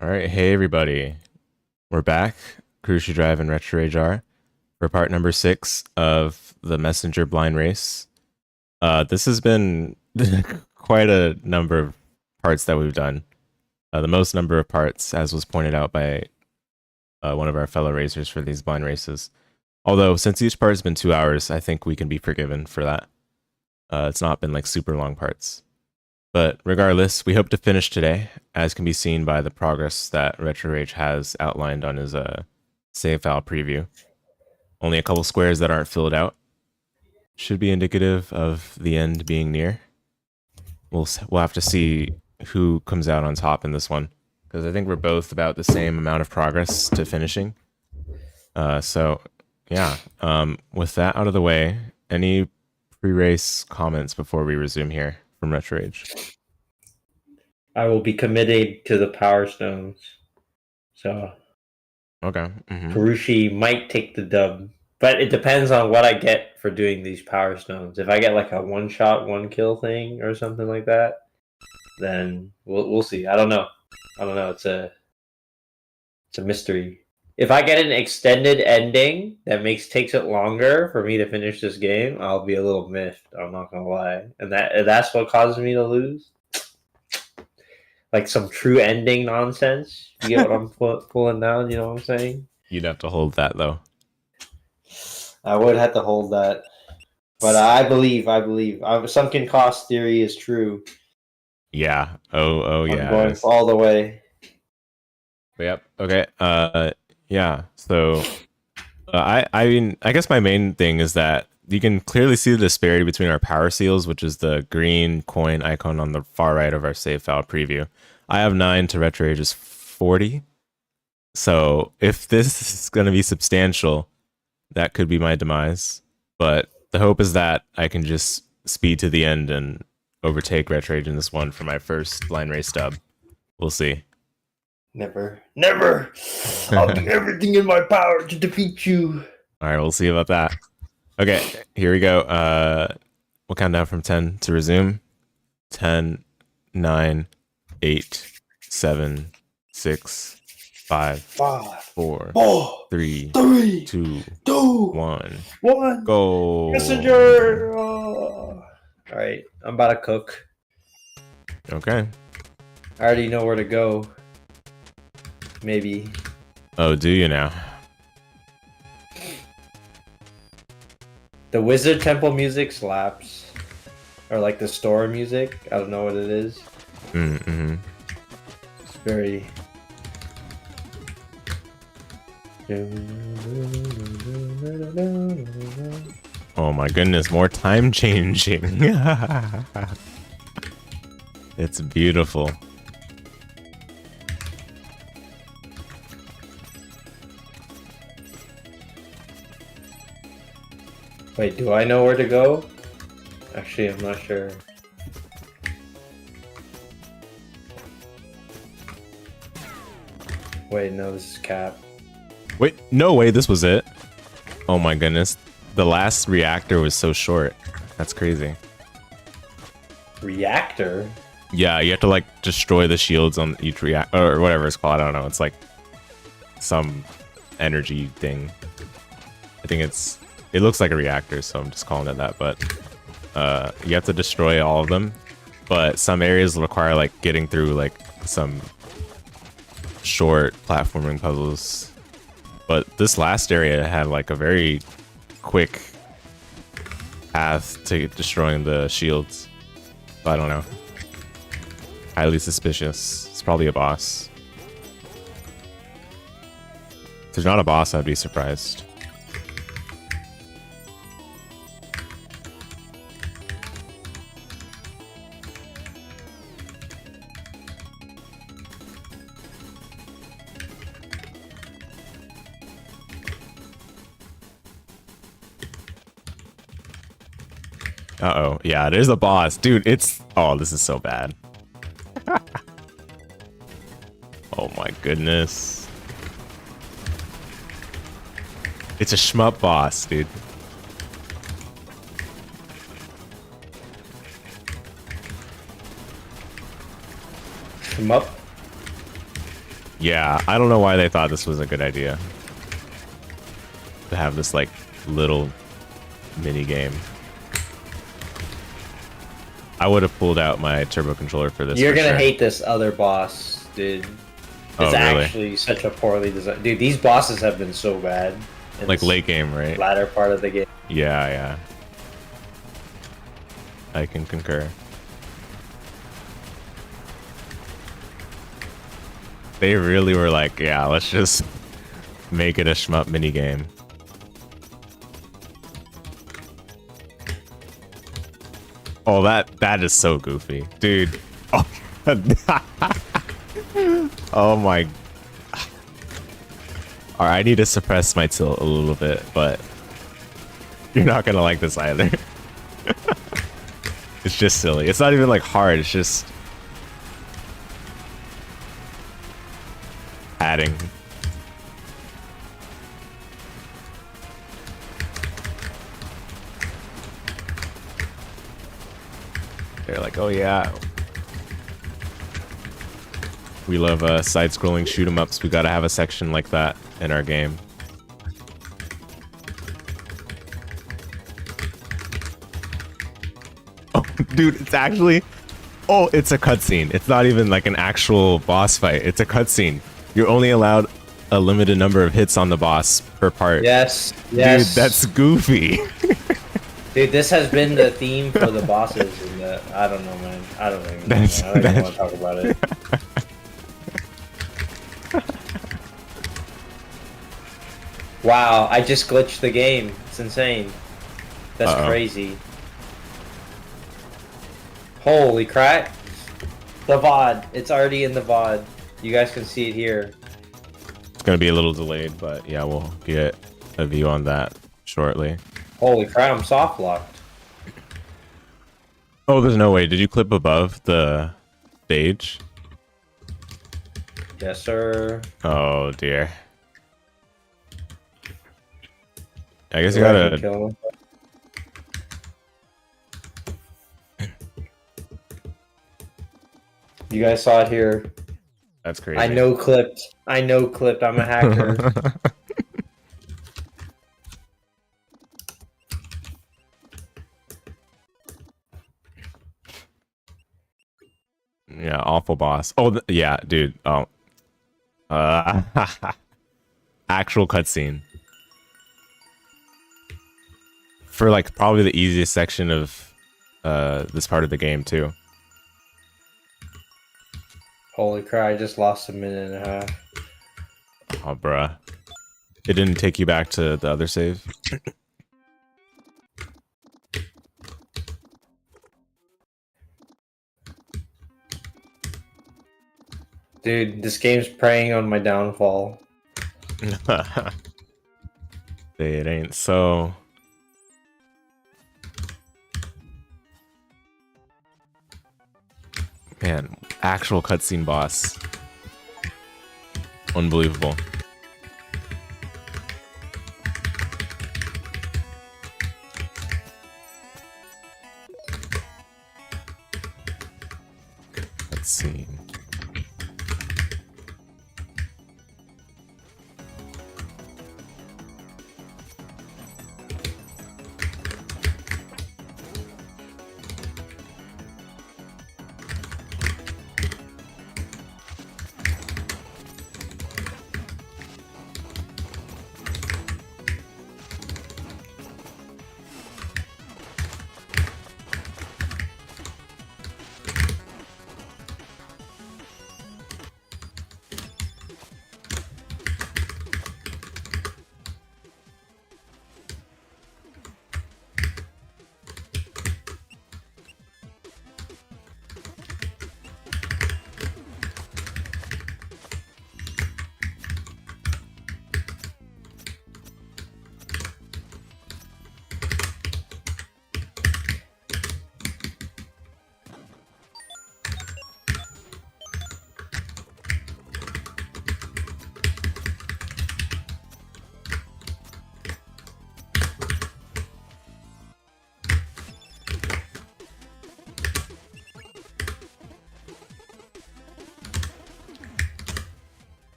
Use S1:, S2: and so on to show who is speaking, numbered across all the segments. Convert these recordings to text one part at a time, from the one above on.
S1: All right, hey everybody, we're back. Crucial Drive and Retro Rage R for part number 6 of the Messenger Blind Race. This has been quite a number of parts that we've done. The most number of parts, as was pointed out by one of our fellow racers for these blind races. Although, since each part has been 2 hours, I think we can be forgiven for that. It's not been like super long parts. But regardless, we hope to finish today, as can be seen by the progress that Retro Rage has outlined on his save file preview. Only a couple squares that aren't filled out. Should be indicative of the end being near. We'll have to see who comes out on top in this one, because I think we're both about the same amount of progress to finishing. So, yeah. With that out of the way, any pre-race comments before we resume here from Retro Rage?
S2: I will be committed to the Power Stones. So
S1: Okay.
S2: Karushi might take the dub, but it depends on what I get for doing these Power Stones. If I get like a one shot, one kill thing or something like that, then we'll see. I don't know. It's a mystery. If I get an extended ending that takes it longer for me to finish this game, I'll be a little miffed. I'm not gonna lie, and that's what causes me to lose. Like some true ending nonsense. You get what I'm pulling down? You know what I'm saying?
S1: You'd have to hold that though.
S2: I would have to hold that, but I believe. Sunken cost theory is true.
S1: Yeah. Oh yeah.
S2: I'm going all the way.
S1: Yep. Okay. Yeah. So, I mean, I guess my main thing is that you can clearly see the disparity between our power seals, which is the green coin icon on the far right of our save file preview. I have 9 to Retro Rage is 40. So if this is going to be substantial, that could be my demise. But the hope is that I can just speed to the end and overtake Retro Rage in this one for my first blind race dub. We'll see.
S2: Never. I'll do everything in my power to defeat you.
S1: All right, we'll see about that. Okay, here we go. We'll count down from 10 to resume. 10, 9, 8, 7, 6, 5, 4, 3, 2, 1. Go.
S2: Messenger. All right, I'm about to cook.
S1: Okay.
S2: I already know where to go. Maybe.
S1: Oh, do you now?
S2: The Wizard Temple music slaps. Or like the store music. I don't know what it is.
S1: Mm-hmm.
S2: It's very...
S1: Oh my goodness, more time changing. It's beautiful.
S2: Wait, do I know where to go? Actually, I'm not sure. Wait, no, this is Cap.
S1: Wait, no way, this was it. Oh my goodness. The last reactor was so short. That's crazy.
S2: Reactor?
S1: Yeah, you have to like destroy the shields on each reactor or whatever it's called. I don't know. It's like some energy thing. I think it looks like a reactor, so I'm just calling it that. But you have to destroy all of them. But some areas require like getting through like some short platforming puzzles. But this last area had like a very quick path to destroying the shields. But I don't know. Highly suspicious. It's probably a boss. If there's not a boss, I'd be surprised. Uh-oh. Yeah, there's a boss. Dude, it's... Oh, this is so bad. Oh my goodness. It's a shmup boss, dude.
S2: Come up.
S1: Yeah, I don't know why they thought this was a good idea. To have this, like, little mini game. I would have pulled out my turbo controller for this.
S2: You're gonna
S1: sure.
S2: hate this other boss, dude.
S1: Oh,
S2: It's
S1: really?
S2: actually such a poorly designed. Dude, these bosses have been so bad. In
S1: Like
S2: this
S1: late game, right?
S2: latter part of the game.
S1: Yeah, yeah. I can concur. They really were like, yeah, let's just make it a shmup mini game. Oh, that is so goofy, dude. Oh, oh my. All right, I need to suppress my tilt a little bit, but you're not gonna like this either. It's just silly. It's not even like hard. It's just adding. They're like, oh yeah, we love side-scrolling shoot 'em ups. We gotta have a section like that in our game. Oh, dude, it's actually. Oh, it's a cutscene. It's not even like an actual boss fight. It's a cutscene. You're only allowed a limited number of hits on the boss per part.
S2: Yes,
S1: Dude,
S2: yes.
S1: that's goofy.
S2: Dude, this has been the theme for the bosses. In the, I don't know, man. I don't even know. I don't even want to talk about it. Wow, I just glitched the game. It's insane. That's crazy. Holy crap. The VOD. It's already in the VOD. You guys can see it here.
S1: It's gonna be a little delayed, but yeah, we'll get a view on that shortly.
S2: Holy crap, I'm soft locked.
S1: Oh, there's no way. Did you clip above the stage?
S2: Yes, sir.
S1: Oh dear. I guess you
S2: Do I have to
S1: gotta.
S2: kill him? You guys saw it here.
S1: That's crazy.
S2: I know clipped. I know clipped. I'm a hacker.
S1: Yeah, awful boss. Oh, yeah, dude. Oh. Actual cutscene. For like probably the easiest section of this part of the game too.
S2: Holy crap, I just lost a minute and a half.
S1: Oh, bruh. It didn't take you back to the other save?
S2: Dude, this game's preying on my downfall.
S1: It ain't so. Man, actual cutscene boss. Unbelievable. Let's see.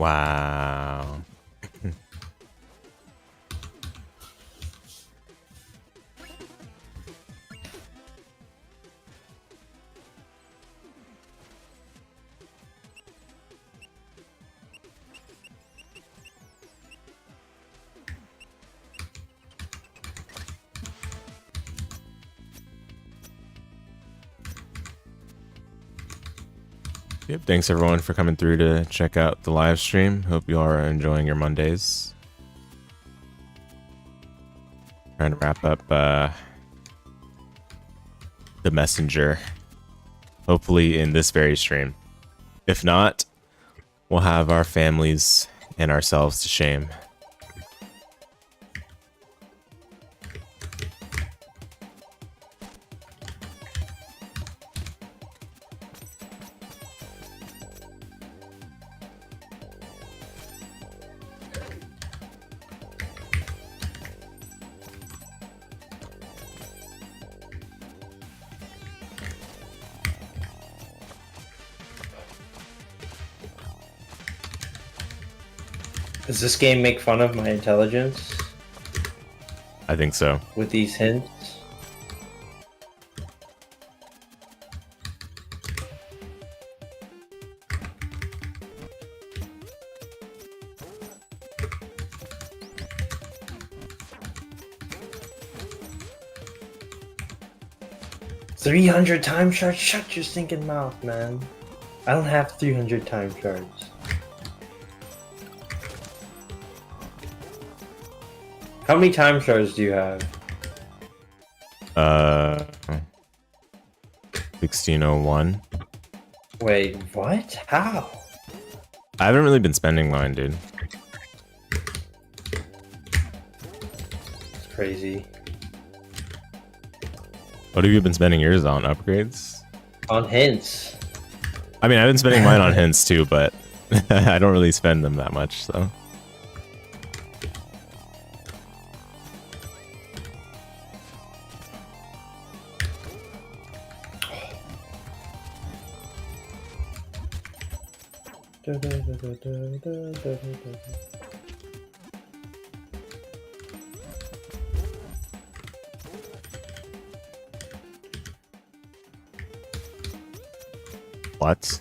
S1: Wow. Yep, thanks everyone for coming through to check out the live stream. Hope you are enjoying your Mondays. Trying to wrap up the Messenger, hopefully in this very stream. If not, we'll have our families and ourselves to shame.
S2: Does this game make fun of my intelligence
S1: I think so.
S2: with these hints? $300 time shards? Shut your stinking mouth, man. I don't have 300 time shards. How many time shards do you have?
S1: 1601.
S2: Wait, what? How?
S1: I haven't really been spending mine, dude.
S2: It's crazy.
S1: What have you been spending yours on? Upgrades?
S2: On hints.
S1: I mean, I've been spending mine on hints too, but I don't really spend them that much, so. What?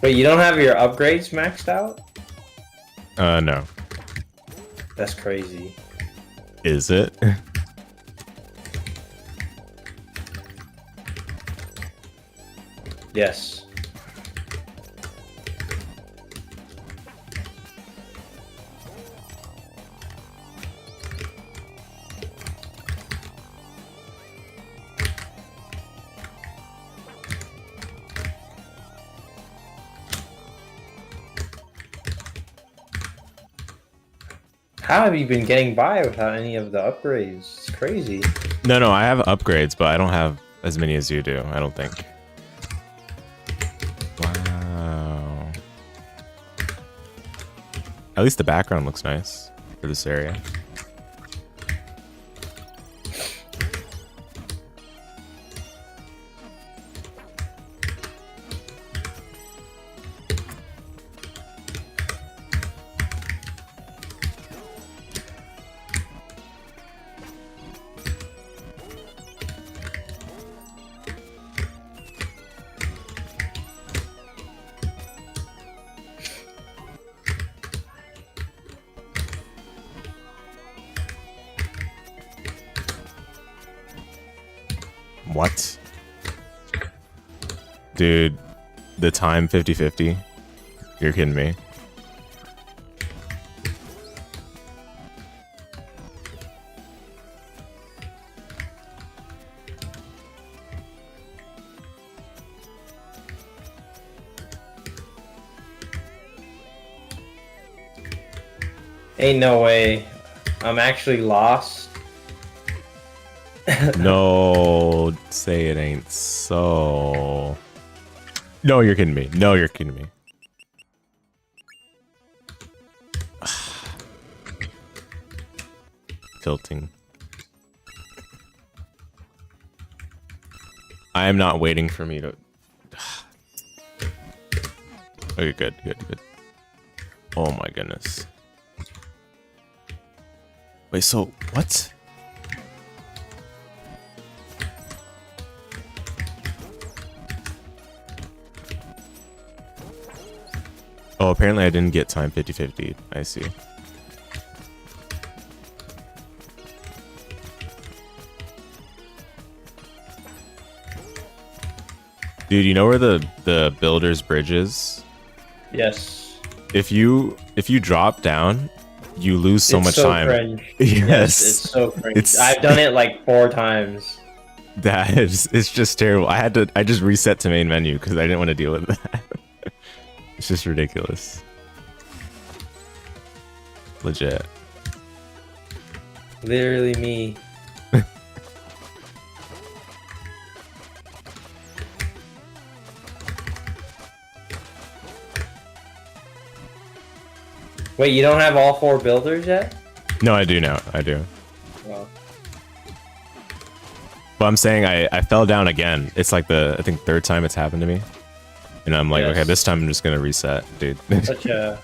S2: Wait, you don't have your upgrades maxed out?
S1: No.
S2: That's crazy.
S1: Is it?
S2: Yes. How have you been getting by without any of the upgrades? It's crazy.
S1: No, I have upgrades, but I don't have as many as you do, I don't think. Wow. At least the background looks nice for this area. What? Dude, the time 50-50? You're kidding me.
S2: Ain't no way. I'm actually lost.
S1: No, say it ain't so. No, you're kidding me. No, you're kidding me. tilting. I am not waiting for me to... Okay, good. Oh my goodness. Wait, so what? Oh, apparently I didn't get time 50-50. I see. Dude, you know where the builder's bridge is?
S2: Yes.
S1: If you drop down, you lose so much time.
S2: Cringe.
S1: Yes.
S2: It's so cringe. I've done it like 4 times.
S1: It's just terrible. I just reset to main menu because I didn't want to deal with that. It's just ridiculous. Legit.
S2: Literally me. Wait, you don't have all 4 builders yet?
S1: No, I do now. I do.
S2: Well.
S1: But I'm saying I fell down again. It's like I think 3rd time it's happened to me. And I'm like, okay, this time I'm just gonna reset, dude.
S2: Such a...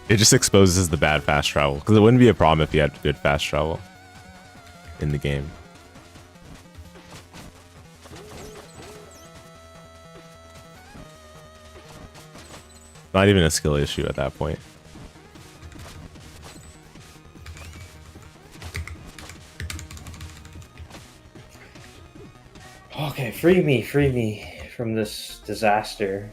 S1: It just exposes the bad fast travel. Because it wouldn't be a problem if you had good fast travel in the game. Not even a skill issue at that point.
S2: Okay, free me from this disaster.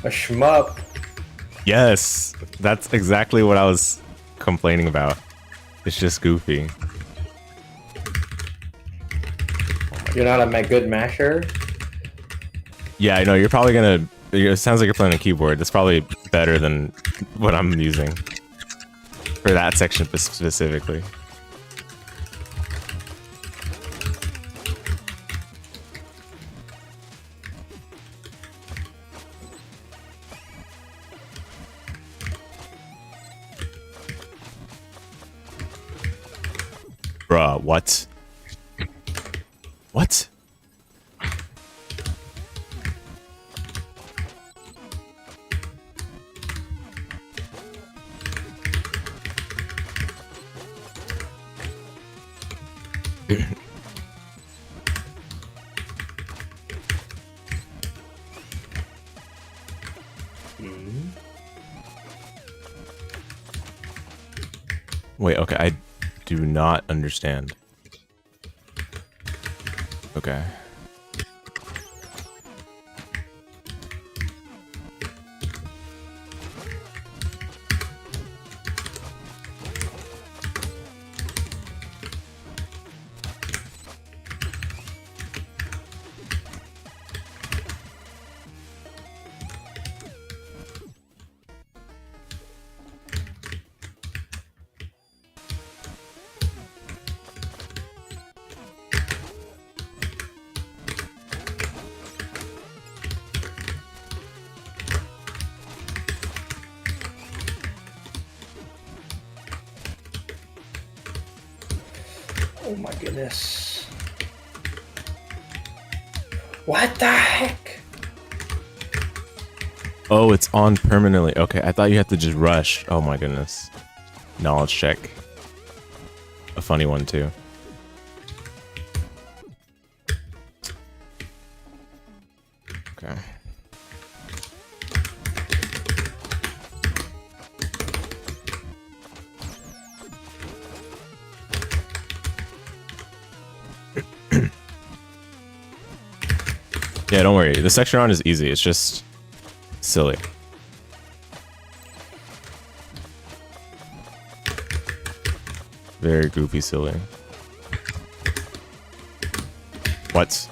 S2: A shmup.
S1: Yes, that's exactly what I was complaining about. It's just goofy.
S2: You're not a good masher?
S1: Yeah, I know, you're probably gonna... It sounds like you're playing a keyboard. That's probably better than what I'm using. For that section specifically. Bruh, what? What? Wait, okay, I do not understand. Okay.
S2: Oh my goodness. What the heck?
S1: Oh, it's on permanently. Okay, I thought you had to just rush. Oh my goodness. Knowledge check. A funny one too. Okay. Yeah, don't worry. The section round is easy. It's just silly. Very goofy silly. What?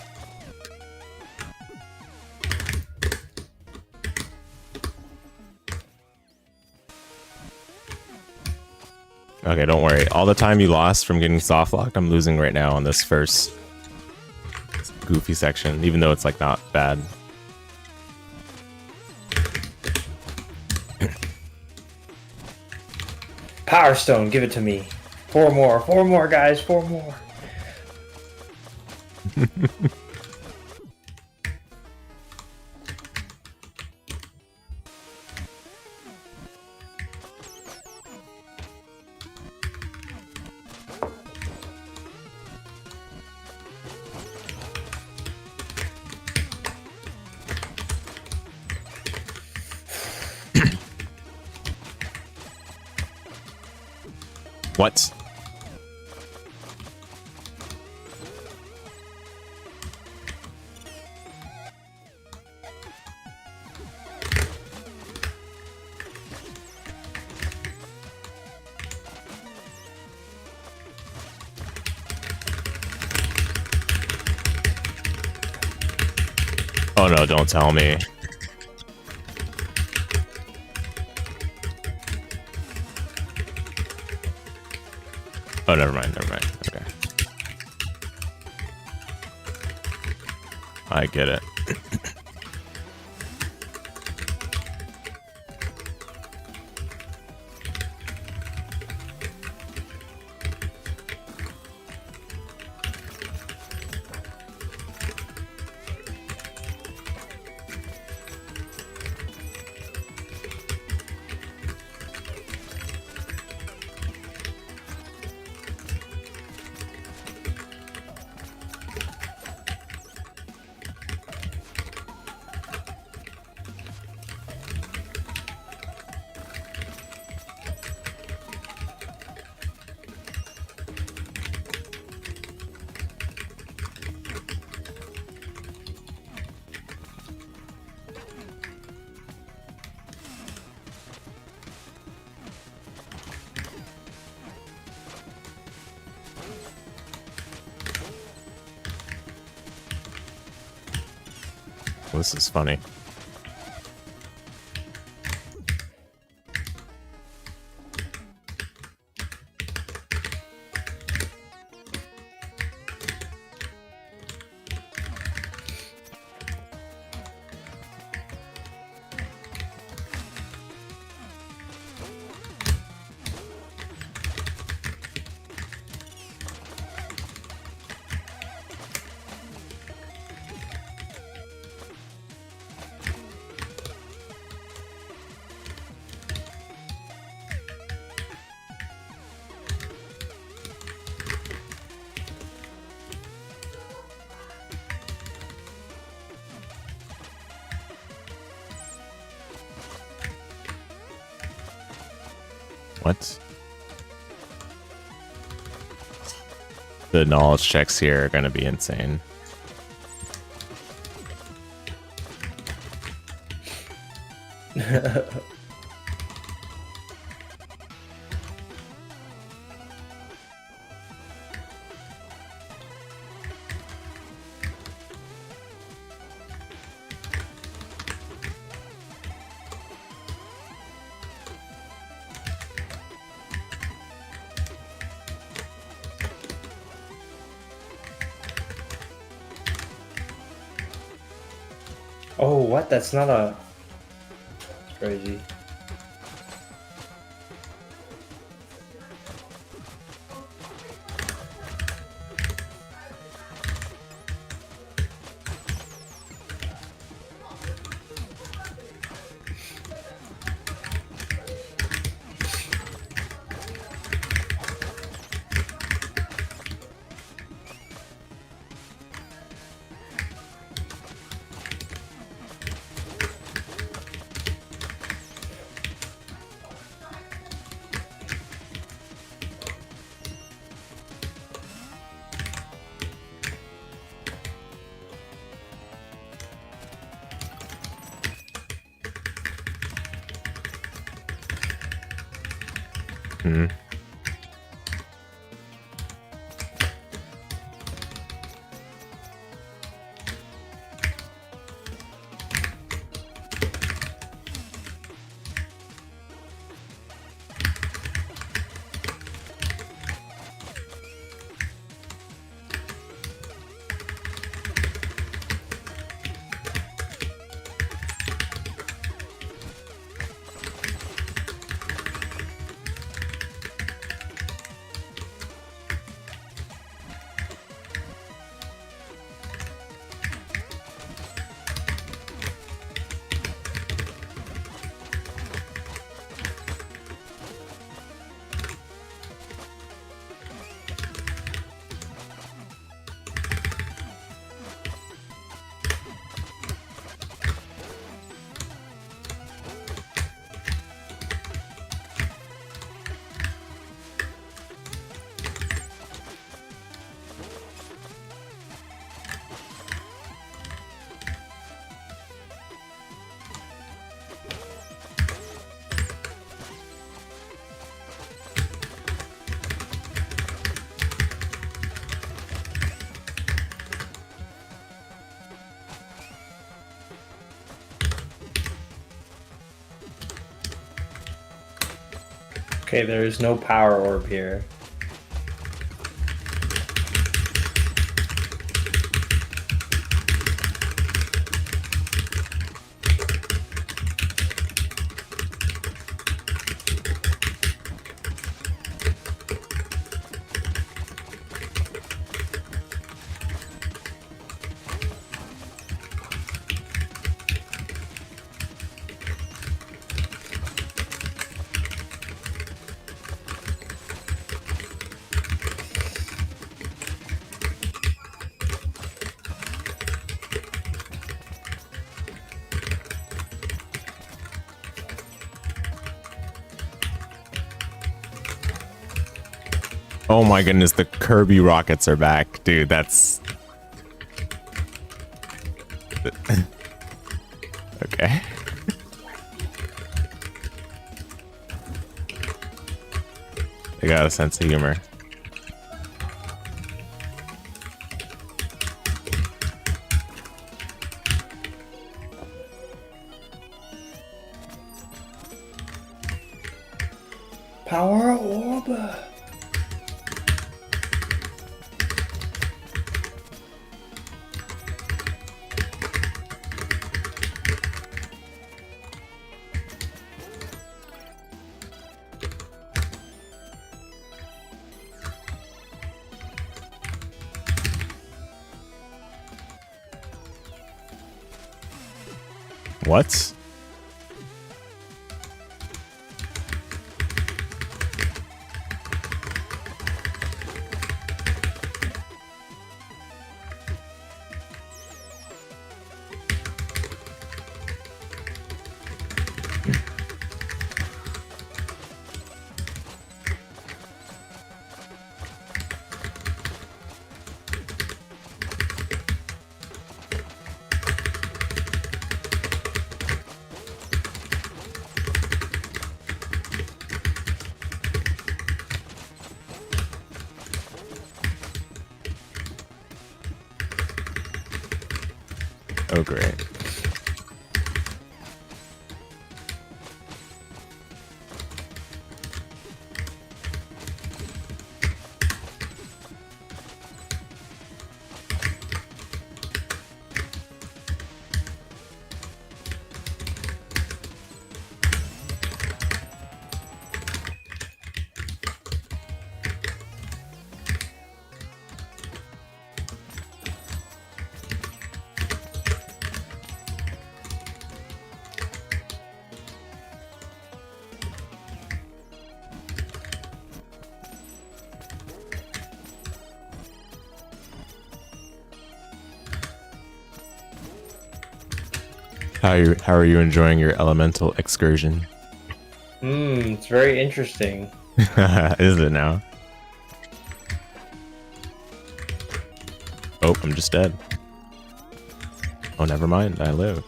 S1: Okay, don't worry. All the time you lost from getting soft locked, I'm losing right now on this first goofy section, even though it's like not bad.
S2: Power Stone, give it to me. 4 more, guys, 4 more.
S1: What? Oh no, don't tell me. Oh, never mind, okay. I get it. This is funny. What? The knowledge checks here are going to be insane.
S2: Oh, what? That's not a... That's crazy.
S1: Hmm.
S2: Okay, there is no power orb here.
S1: Oh my goodness, the Kirby rockets are back. Dude, that's... okay. They got a sense of humor.
S2: Power orb.
S1: What? Oh, great. How are you enjoying your elemental excursion?
S2: It's very interesting.
S1: Is it now? Oh, I'm just dead. Oh, never mind. I live.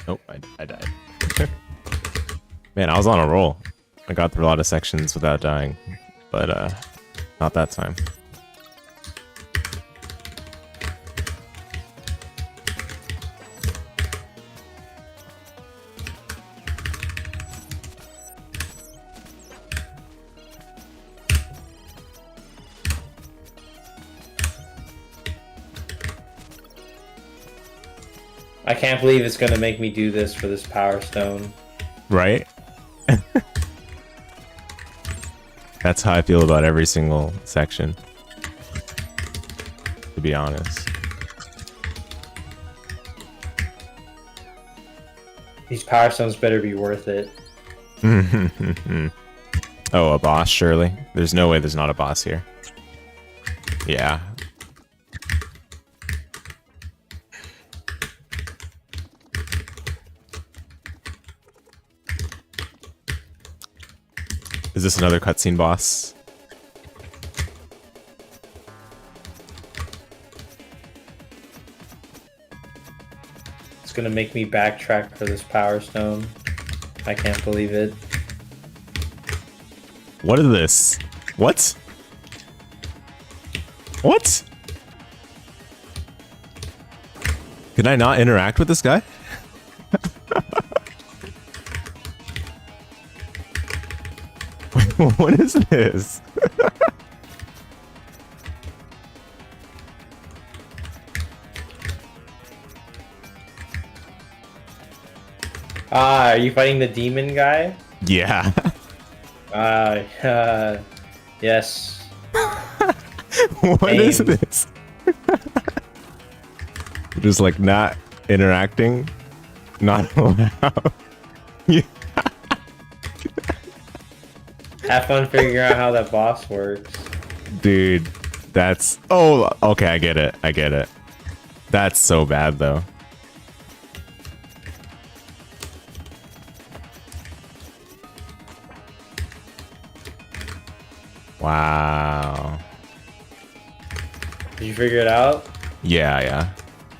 S1: Oh, I died. Man, I was on a roll. I got through a lot of sections without dying, but not that time.
S2: I can't believe it's gonna make me do this for this power stone.
S1: Right? That's how I feel about every single section, to be honest.
S2: These power stones better be worth it.
S1: Oh, a boss, surely? There's no way there's not a boss here. Yeah. Is this another cutscene boss?
S2: It's gonna make me backtrack for this power stone. I can't believe it.
S1: What is this? What? What? Can I not interact with this guy? What is this?
S2: Ah, are you fighting the demon guy?
S1: Yeah.
S2: Yes.
S1: What is
S2: Aim.
S1: this? Just like not interacting, not allowed. Yeah.
S2: Have fun figuring out how that boss works.
S1: Dude, that's... Oh, okay, I get it. I get it. That's so bad, though. Wow.
S2: Did you figure it out?
S1: Yeah, yeah.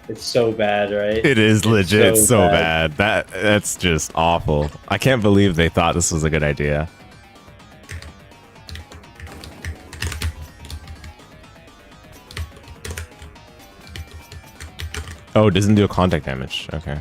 S2: It's so bad, right?
S1: It is legit
S2: so
S1: so bad. That's just awful. I can't believe they thought this was a good idea. Oh, it doesn't do a contact damage. Okay.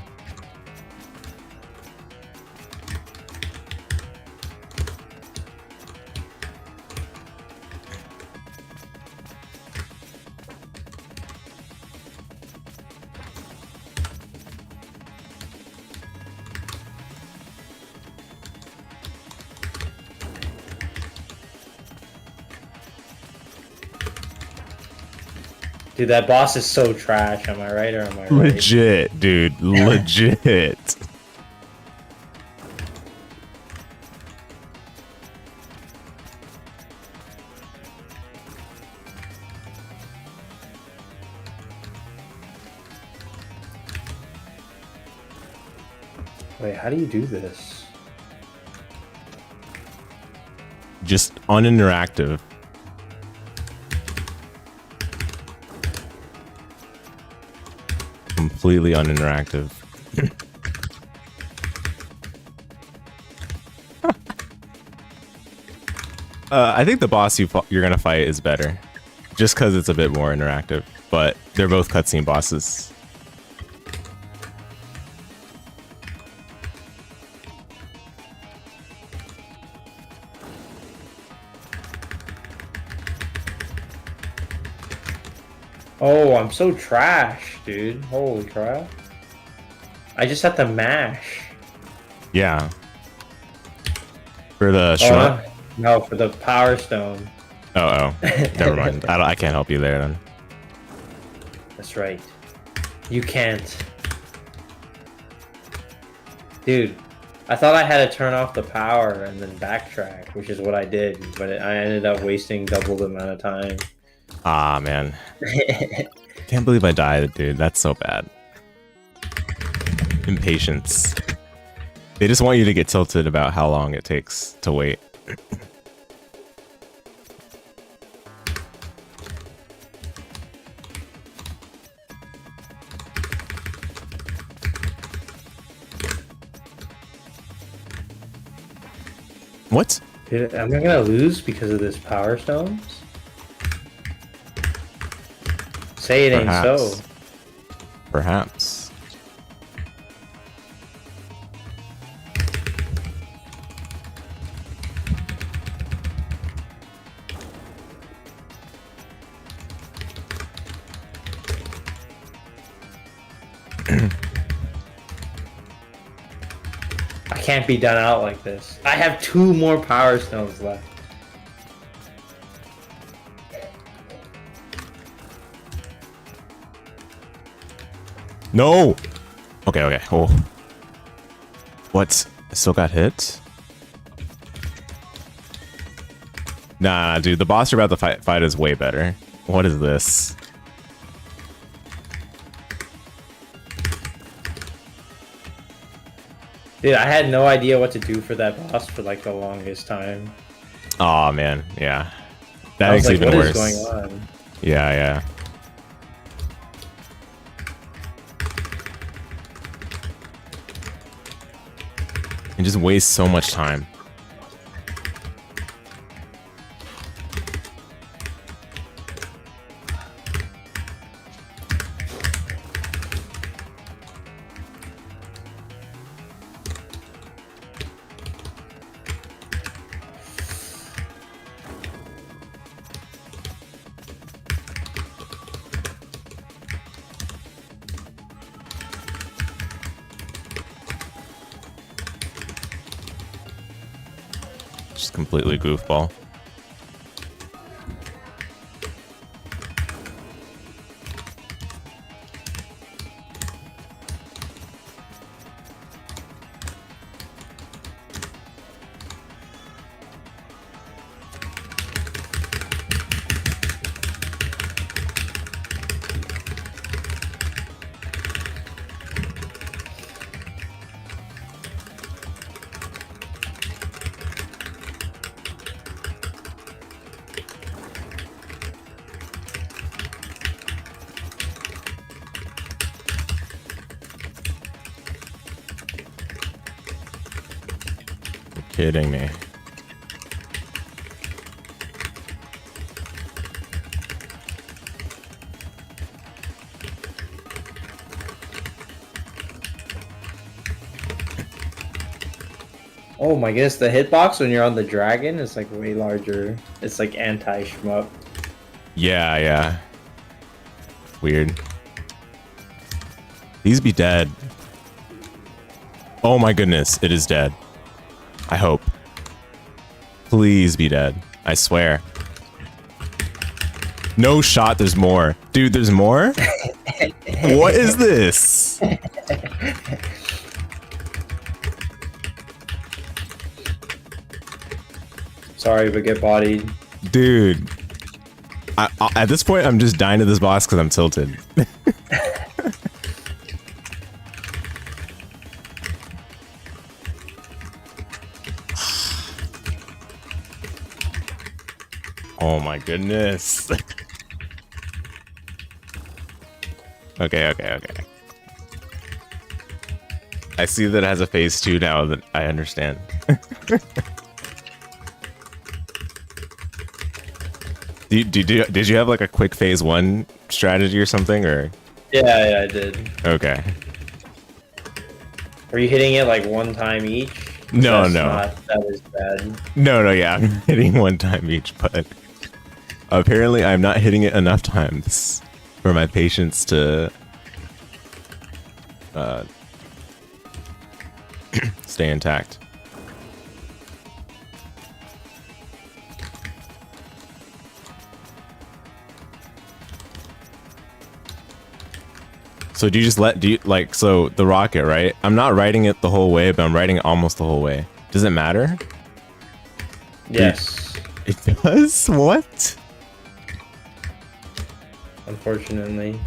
S2: Dude, that boss is so trash. Am I right or am I right?
S1: Legit, dude. Legit.
S2: Wait, how do you do this?
S1: Just uninteractive. Completely uninteractive. I think the boss you're gonna fight is better, just because it's a bit more interactive. But they're both cutscene bosses.
S2: Oh, I'm so trash, dude. Holy crap. I just have to mash.
S1: Yeah. For the
S2: Oh,
S1: shrunk.
S2: no, for the power stone.
S1: Oh, never mind. I can't help you there then.
S2: That's right. You can't. Dude, I thought I had to turn off the power and then backtrack, which is what I did, but I ended up wasting double the amount of time.
S1: Ah, man. Can't believe I died, dude. That's so bad. Impatience. They just want you to get tilted about how long it takes to wait. What?
S2: Dude, am I gonna lose because of this power stones? Say it ain't so.
S1: Perhaps.
S2: I can't be done out like this. I have 2 more power stones left.
S1: No! Okay, okay. Oh. What? I still got hit? Nah, dude. The boss you're about to fight is way better. What is this?
S2: Dude, I had no idea what to do for that boss for like the longest time.
S1: Aw, man. Yeah. That
S2: I was
S1: makes it
S2: like,
S1: even
S2: what
S1: worse.
S2: is going on?
S1: Yeah, yeah. And just waste so much time. Just completely goofball. Kidding me.
S2: Oh my goodness, the hitbox when you're on the dragon is like way larger. It's like anti-shmup.
S1: Yeah, yeah. Weird. These be dead. Oh my goodness, it is dead. I hope. Please be dead. I swear. No shot, there's more. Dude, there's more? What is this?
S2: Sorry, but get bodied.
S1: Dude. At this point, I'm just dying to this boss because I'm tilted. Oh my goodness. Okay. I see that it has a phase 2 now that I understand. Did you have like a quick phase 1 strategy or something, or?
S2: Yeah, I did.
S1: Okay.
S2: Were you hitting it like one time each?
S1: No.
S2: That was bad.
S1: No, yeah, I'm hitting one time each, but apparently I'm not hitting it enough times for my patience to stay intact. So do you like, so the rocket, right? I'm not riding it the whole way, but I'm riding it almost the whole way. Does it matter?
S2: Yes.
S1: It does? What?
S2: Unfortunately.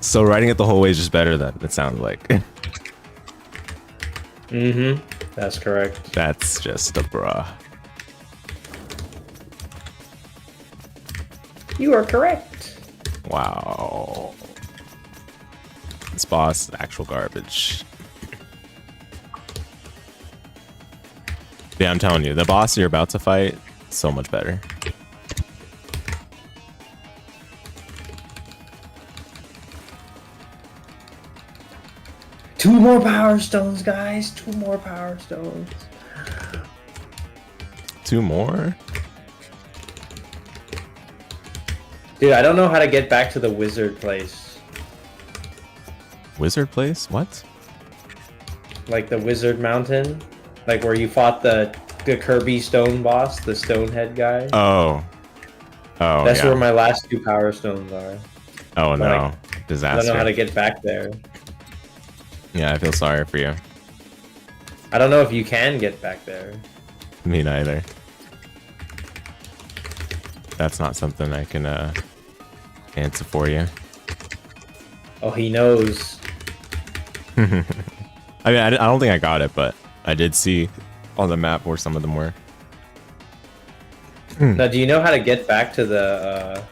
S1: So riding it the whole way is just better then, it sounds like.
S2: Mm-hmm. That's correct.
S1: That's just a bruh.
S2: You are correct.
S1: Wow. This boss is actual garbage. Yeah, I'm telling you, the boss you're about to fight, so much better.
S2: Two more power stones, guys. 2 more power stones.
S1: 2 more?
S2: Dude, I don't know how to get back to the wizard place.
S1: Wizard place? What?
S2: Like the wizard mountain? Like where you fought the Kirby stone boss, the stone head guy?
S1: Oh. Oh,
S2: That's
S1: yeah.
S2: where my last 2 power stones are.
S1: Oh, no.
S2: I
S1: Disaster.
S2: don't know how to get back there.
S1: Yeah, I feel sorry for you.
S2: I don't know if you can get back there.
S1: Me neither. That's not something I can answer for you.
S2: Oh, he knows.
S1: I mean, I don't think I got it, but I did see on the map where some of them were.
S2: Now, do you know how to get back to the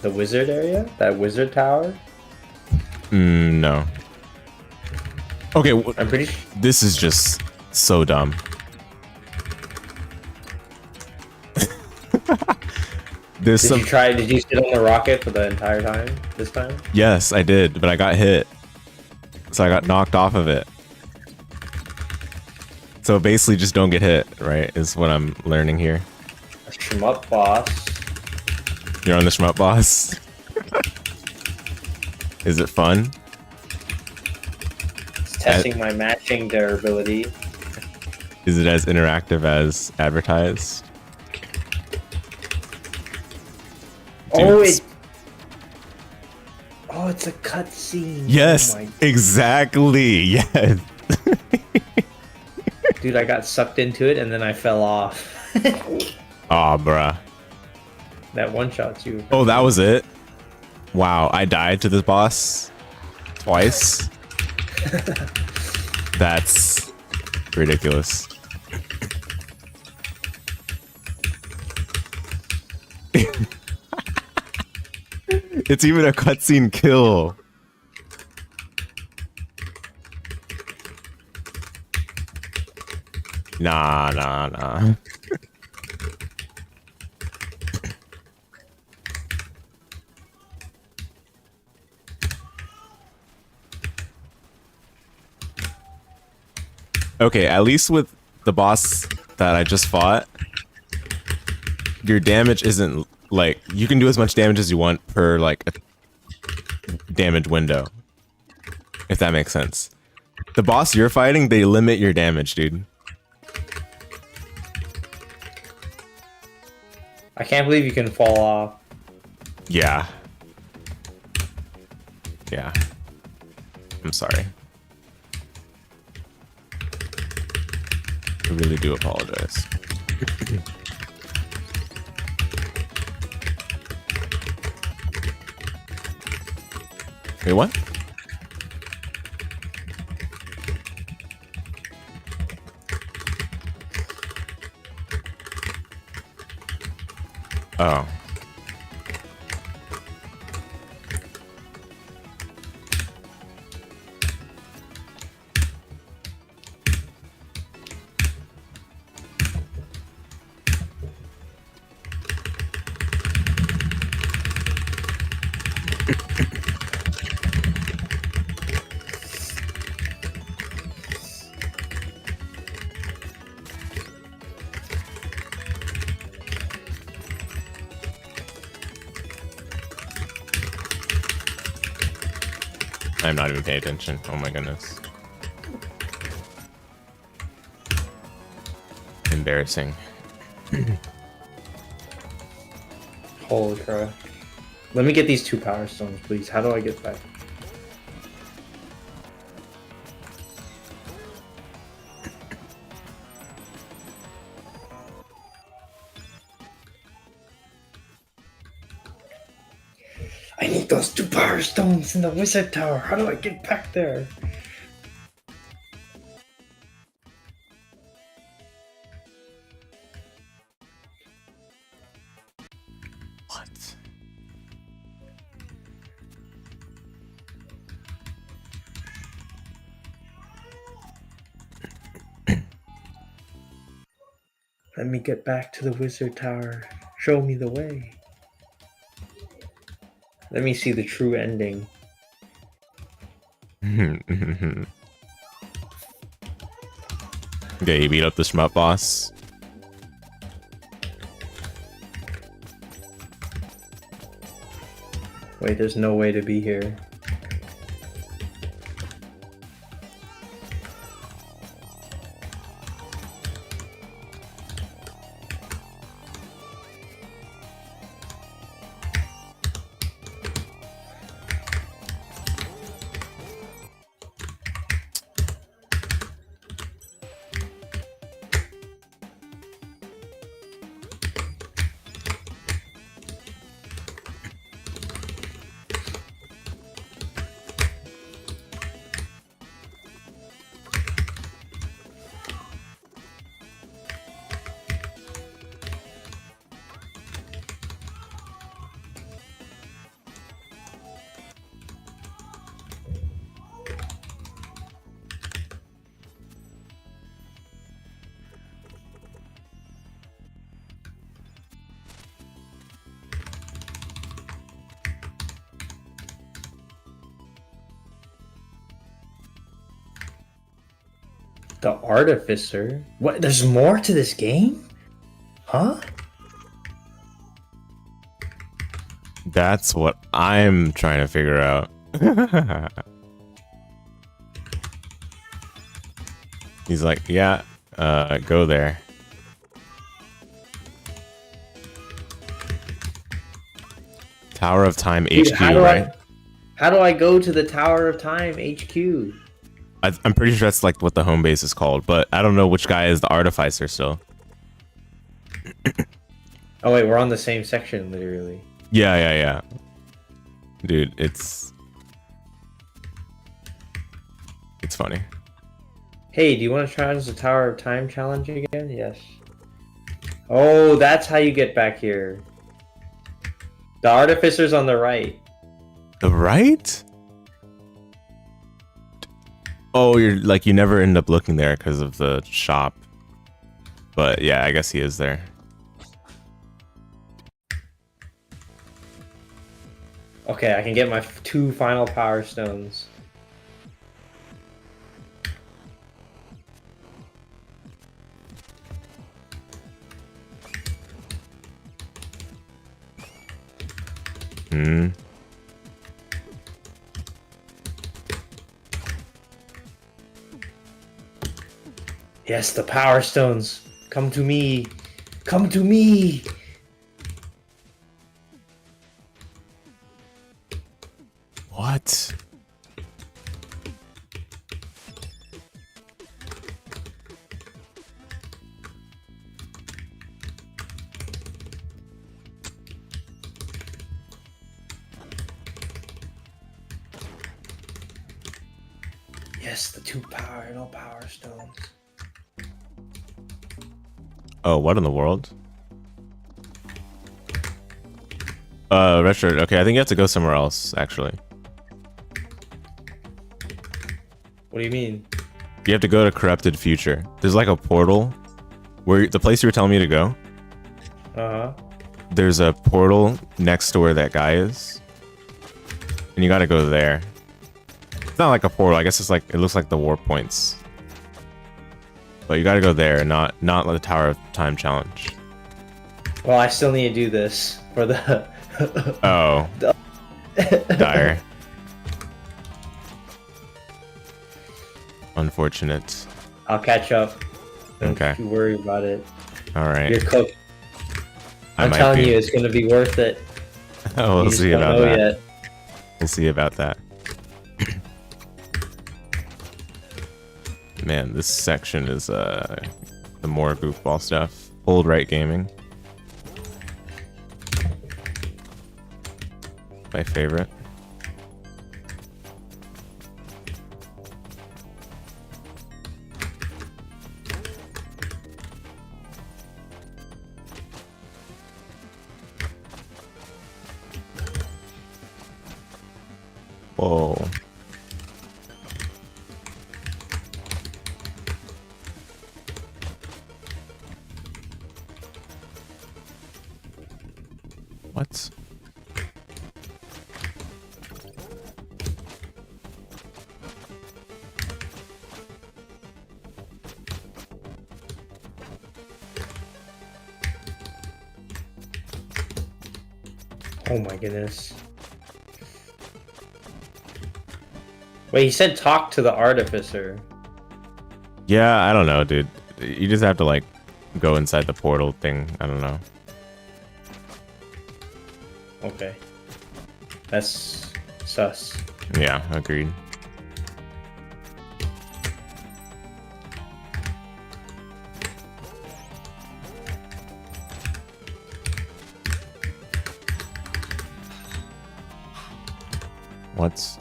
S2: wizard area? That wizard tower?
S1: No. Okay,
S2: I'm pretty sure.
S1: this is just so dumb. There's some.
S2: Did you sit on the rocket for the entire time this time?
S1: Yes, I did, but I got hit. So I got knocked off of it. So basically just don't get hit, right? Is what I'm learning here.
S2: A shmup boss.
S1: You're on the shmup boss. Is it fun?
S2: It's testing my matching durability.
S1: Is it as interactive as advertised?
S2: Oh,
S1: Dude,
S2: it's a cutscene.
S1: yes,
S2: Oh my...
S1: exactly. Yes.
S2: Dude, I got sucked into it and then I fell off.
S1: Aw, bruh.
S2: That one shot you.
S1: Oh, that was it? Wow, I died to this boss twice. That's ridiculous. It's even a cutscene kill. Nah. Okay, at least with the boss that I just fought, your damage isn't like, you can do as much damage as you want per like a damage window, if that makes sense. The boss you're fighting, they limit your damage, dude.
S2: I can't believe you can fall off.
S1: Yeah. I'm sorry. I really do apologize. Wait, what? Oh. I'm not even paying attention. Oh my goodness. Embarrassing.
S2: Holy crap. Let me get these 2 power stones, please. How do I get back? I need those 2 power stones in the wizard tower. How do I get back there?
S1: What?
S2: Let me get back to the wizard tower. Show me the way. Let me see the true ending.
S1: Okay, you beat up the shmup boss.
S2: Wait, there's no way to be here. The Artificer? What? There's more to this game? Huh?
S1: That's what I'm trying to figure out. He's like, yeah, Go there. Tower of Time
S2: Dude,
S1: HQ, right?
S2: How do I go to the Tower of Time HQ?
S1: I'm pretty sure that's like what the home base is called, but I don't know which guy is the artificer still.
S2: Oh wait, we're on the same section, literally.
S1: Yeah. Dude, it's funny.
S2: Hey, do you want to try the Tower of Time challenge again? Yes. Oh, that's how you get back here. The artificer's on the right.
S1: The right? Oh, you never end up looking there because of the shop. But yeah, I guess he is there.
S2: Okay, I can get my 2 final power stones. Yes, the power stones. Come to me. Come to me.
S1: What?
S2: Yes, the 2 power stones.
S1: Oh, what in the world? Retro. Okay, I think you have to go somewhere else, actually.
S2: What do you mean?
S1: You have to go to Corrupted Future. There's like a portal where the place you were telling me to go.
S2: Uh-huh.
S1: There's a portal next to where that guy is. And you gotta go there. It's not like a portal, I guess it's like, it looks like the warp points. But you gotta go there, not the Tower of Time challenge.
S2: Well, I still need to do this for the...
S1: Oh. Dire. Unfortunate.
S2: I'll catch up. Don't
S1: Okay.
S2: you worry about it.
S1: Alright.
S2: You're cooked. I'm telling you, it's gonna be worth it.
S1: Oh, we'll see about that. Yet. We'll see about that. Man, this section is the more goofball stuff. Old right gaming. My favorite. Whoa. What?
S2: Oh my goodness. Wait, he said talk to the artificer.
S1: Yeah, I don't know, dude. You just have to like go inside the portal thing. I don't know.
S2: Okay. That's sus.
S1: Yeah, agreed. What's...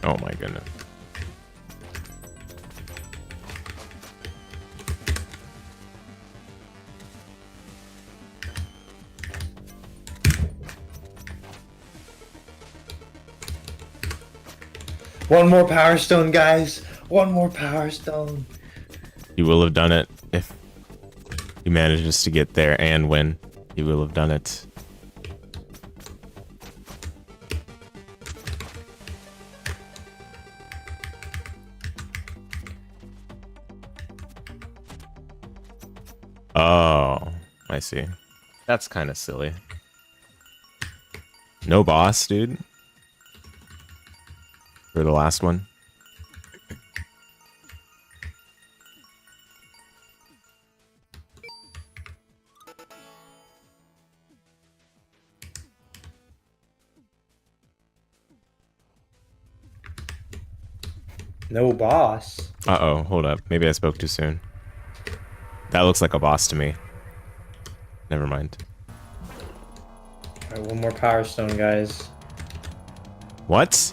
S1: Oh my goodness.
S2: One more power stone, guys. One more power stone.
S1: You will have done it if he manages to get there and win. He will have done it. Oh, I see. That's kind of silly. No boss, dude. For the last one.
S2: No boss.
S1: Uh-oh, hold up. Maybe I spoke too soon. That looks like a boss to me. Never mind.
S2: Alright, one more power stone, guys.
S1: What?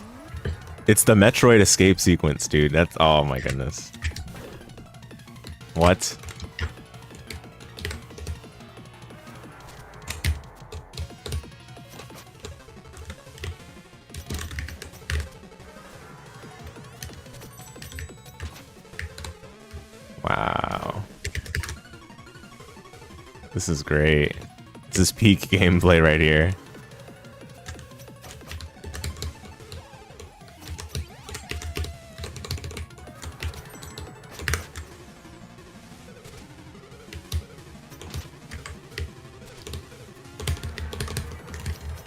S1: It's the Metroid escape sequence, dude. That's... oh my goodness. What? Wow. This is great. This is peak gameplay right here.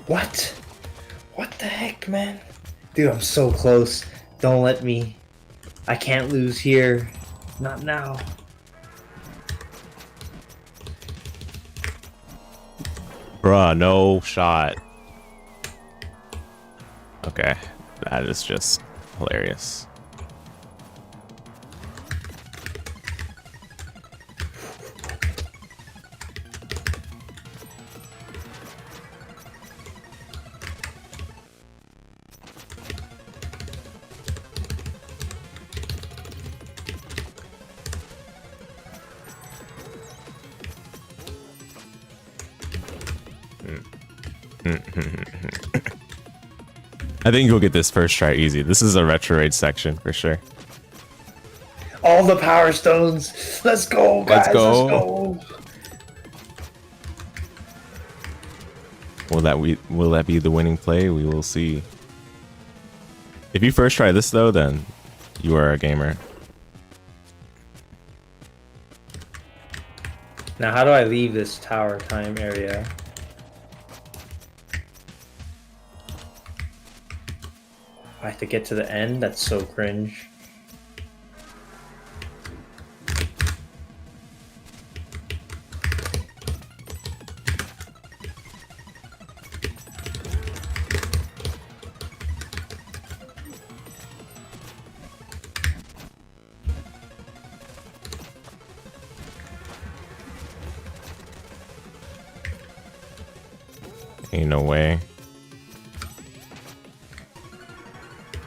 S2: What? What the heck, man? Dude, I'm so close. Don't let me. I can't lose here. Not now.
S1: Bruh, no shot. Okay, that is just hilarious. I think you'll get this first try easy. This is a Retroid section for sure.
S2: All the power stones. Let's go, guys.
S1: Let's go.
S2: Let's go.
S1: Will that be the winning play? We will see. If you first try this though, then you are a gamer.
S2: Now, how do I leave this tower time area? I have to get to the end? That's so cringe.
S1: Ain't no way.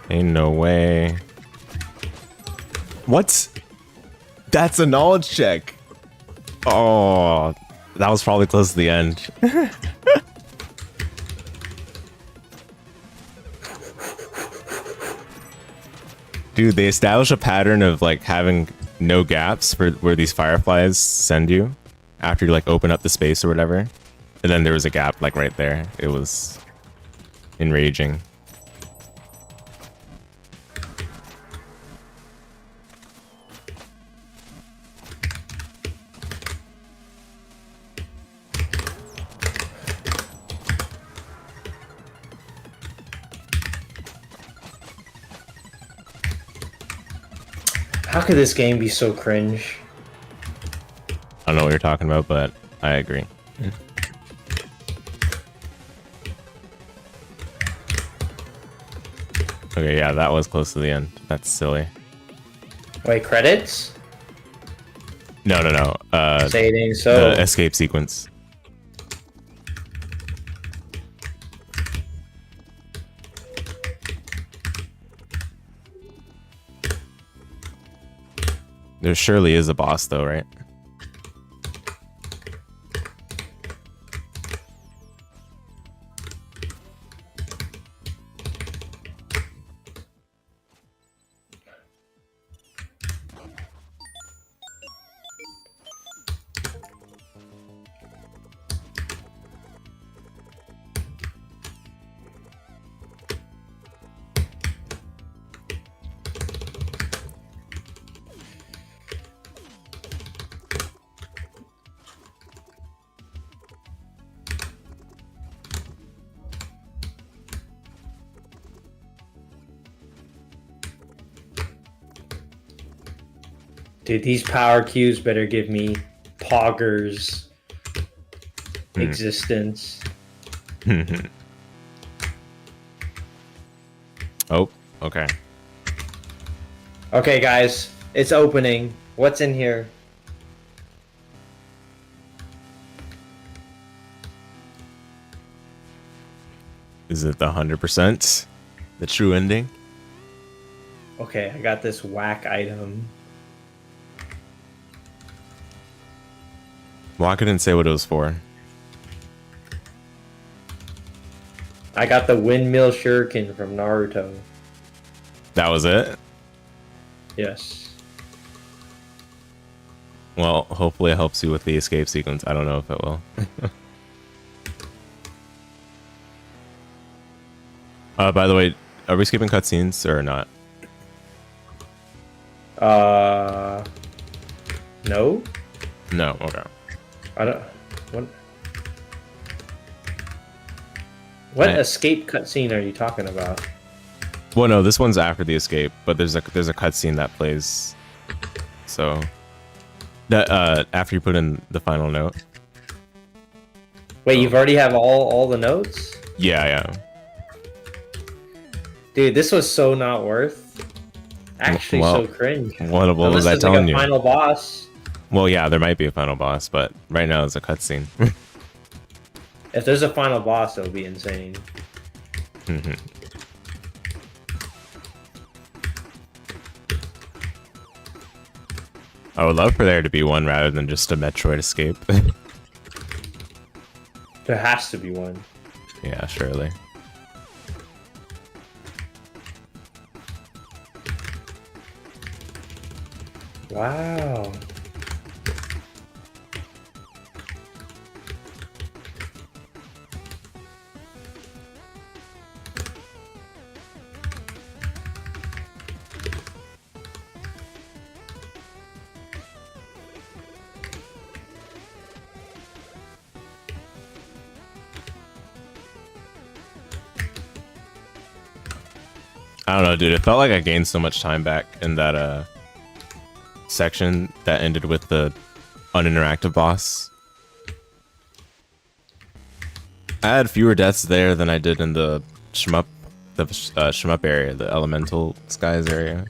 S1: Ain't no way. What? That's a knowledge check. Oh, that was probably close to the end. Dude, they establish a pattern of like having no gaps for where these fireflies send you after you like open up the space or whatever. And then there was a gap like right there. It was enraging.
S2: How could this game be so cringe?
S1: I don't know what you're talking about, but I agree. Okay, yeah, that was close to the end. That's silly.
S2: Wait, credits?
S1: No.
S2: Say it ain't so.
S1: The escape sequence. There surely is a boss though, right?
S2: Dude, these power cubes better give me Poggers existence.
S1: Oh, okay.
S2: Okay, guys, it's opening. What's in here?
S1: Is it the 100%? The true ending?
S2: Okay, I got this whack item.
S1: Well, I couldn't say what it was for.
S2: I got the windmill shuriken from Naruto.
S1: That was it?
S2: Yes.
S1: Well, hopefully it helps you with the escape sequence. I don't know if it will. By the way, are we skipping cutscenes or not?
S2: No?
S1: No, okay.
S2: I don't... What escape cutscene are you talking about?
S1: Well, no, this one's after the escape, but there's a cutscene that plays. So that after you put in the final note.
S2: Wait, you've already have all the notes?
S1: Yeah, yeah.
S2: Dude, this was so not worth. Actually,
S1: Well,
S2: so cringe.
S1: What
S2: Unless
S1: was I
S2: there's, like,
S1: telling
S2: a
S1: you?
S2: final boss.
S1: Well, yeah, there might be a final boss, but right now it's a cutscene.
S2: If there's a final boss, it'll be insane.
S1: I would love for there to be one rather than just a Metroid escape.
S2: There has to be one.
S1: Yeah, surely.
S2: Wow.
S1: I don't know, dude. It felt like I gained so much time back in that section that ended with the uninteractive boss. I had fewer deaths there than I did in the shmup area, the elemental skies area.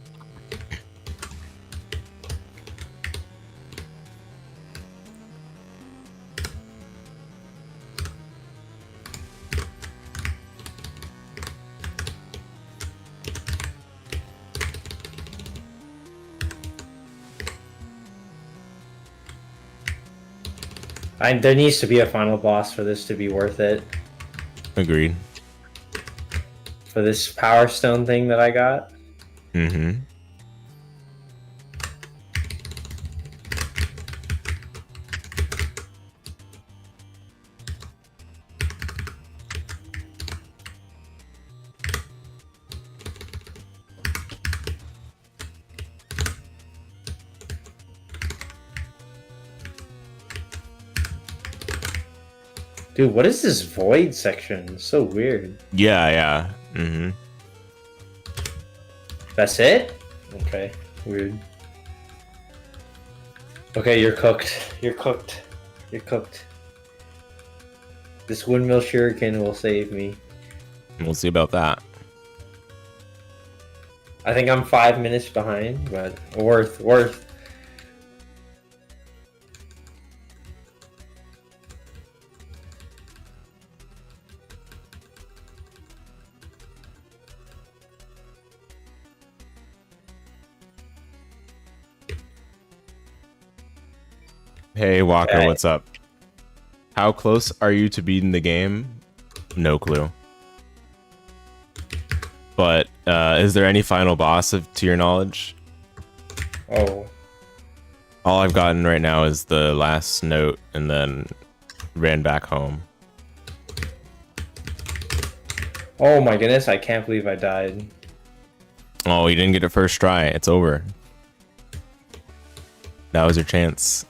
S2: There needs to be a final boss for this to be worth it.
S1: Agreed.
S2: For this Power Stone thing that I got.
S1: Mm-hmm.
S2: Dude, what is this void section? It's so weird.
S1: Yeah, yeah. Mm-hmm.
S2: That's it? Okay, weird. Okay, you're cooked. You're cooked. You're cooked. This windmill shuriken will save me.
S1: We'll see about that.
S2: I think I'm 5 minutes behind, but worth.
S1: Hey, Walker,
S2: Okay.
S1: what's up? How close are you to beating the game? No clue. But is there any final boss to your knowledge?
S2: Oh.
S1: All I've gotten right now is the last note and then ran back home.
S2: Oh my goodness, I can't believe I died.
S1: Oh, you didn't get it first try. It's over. That was your chance.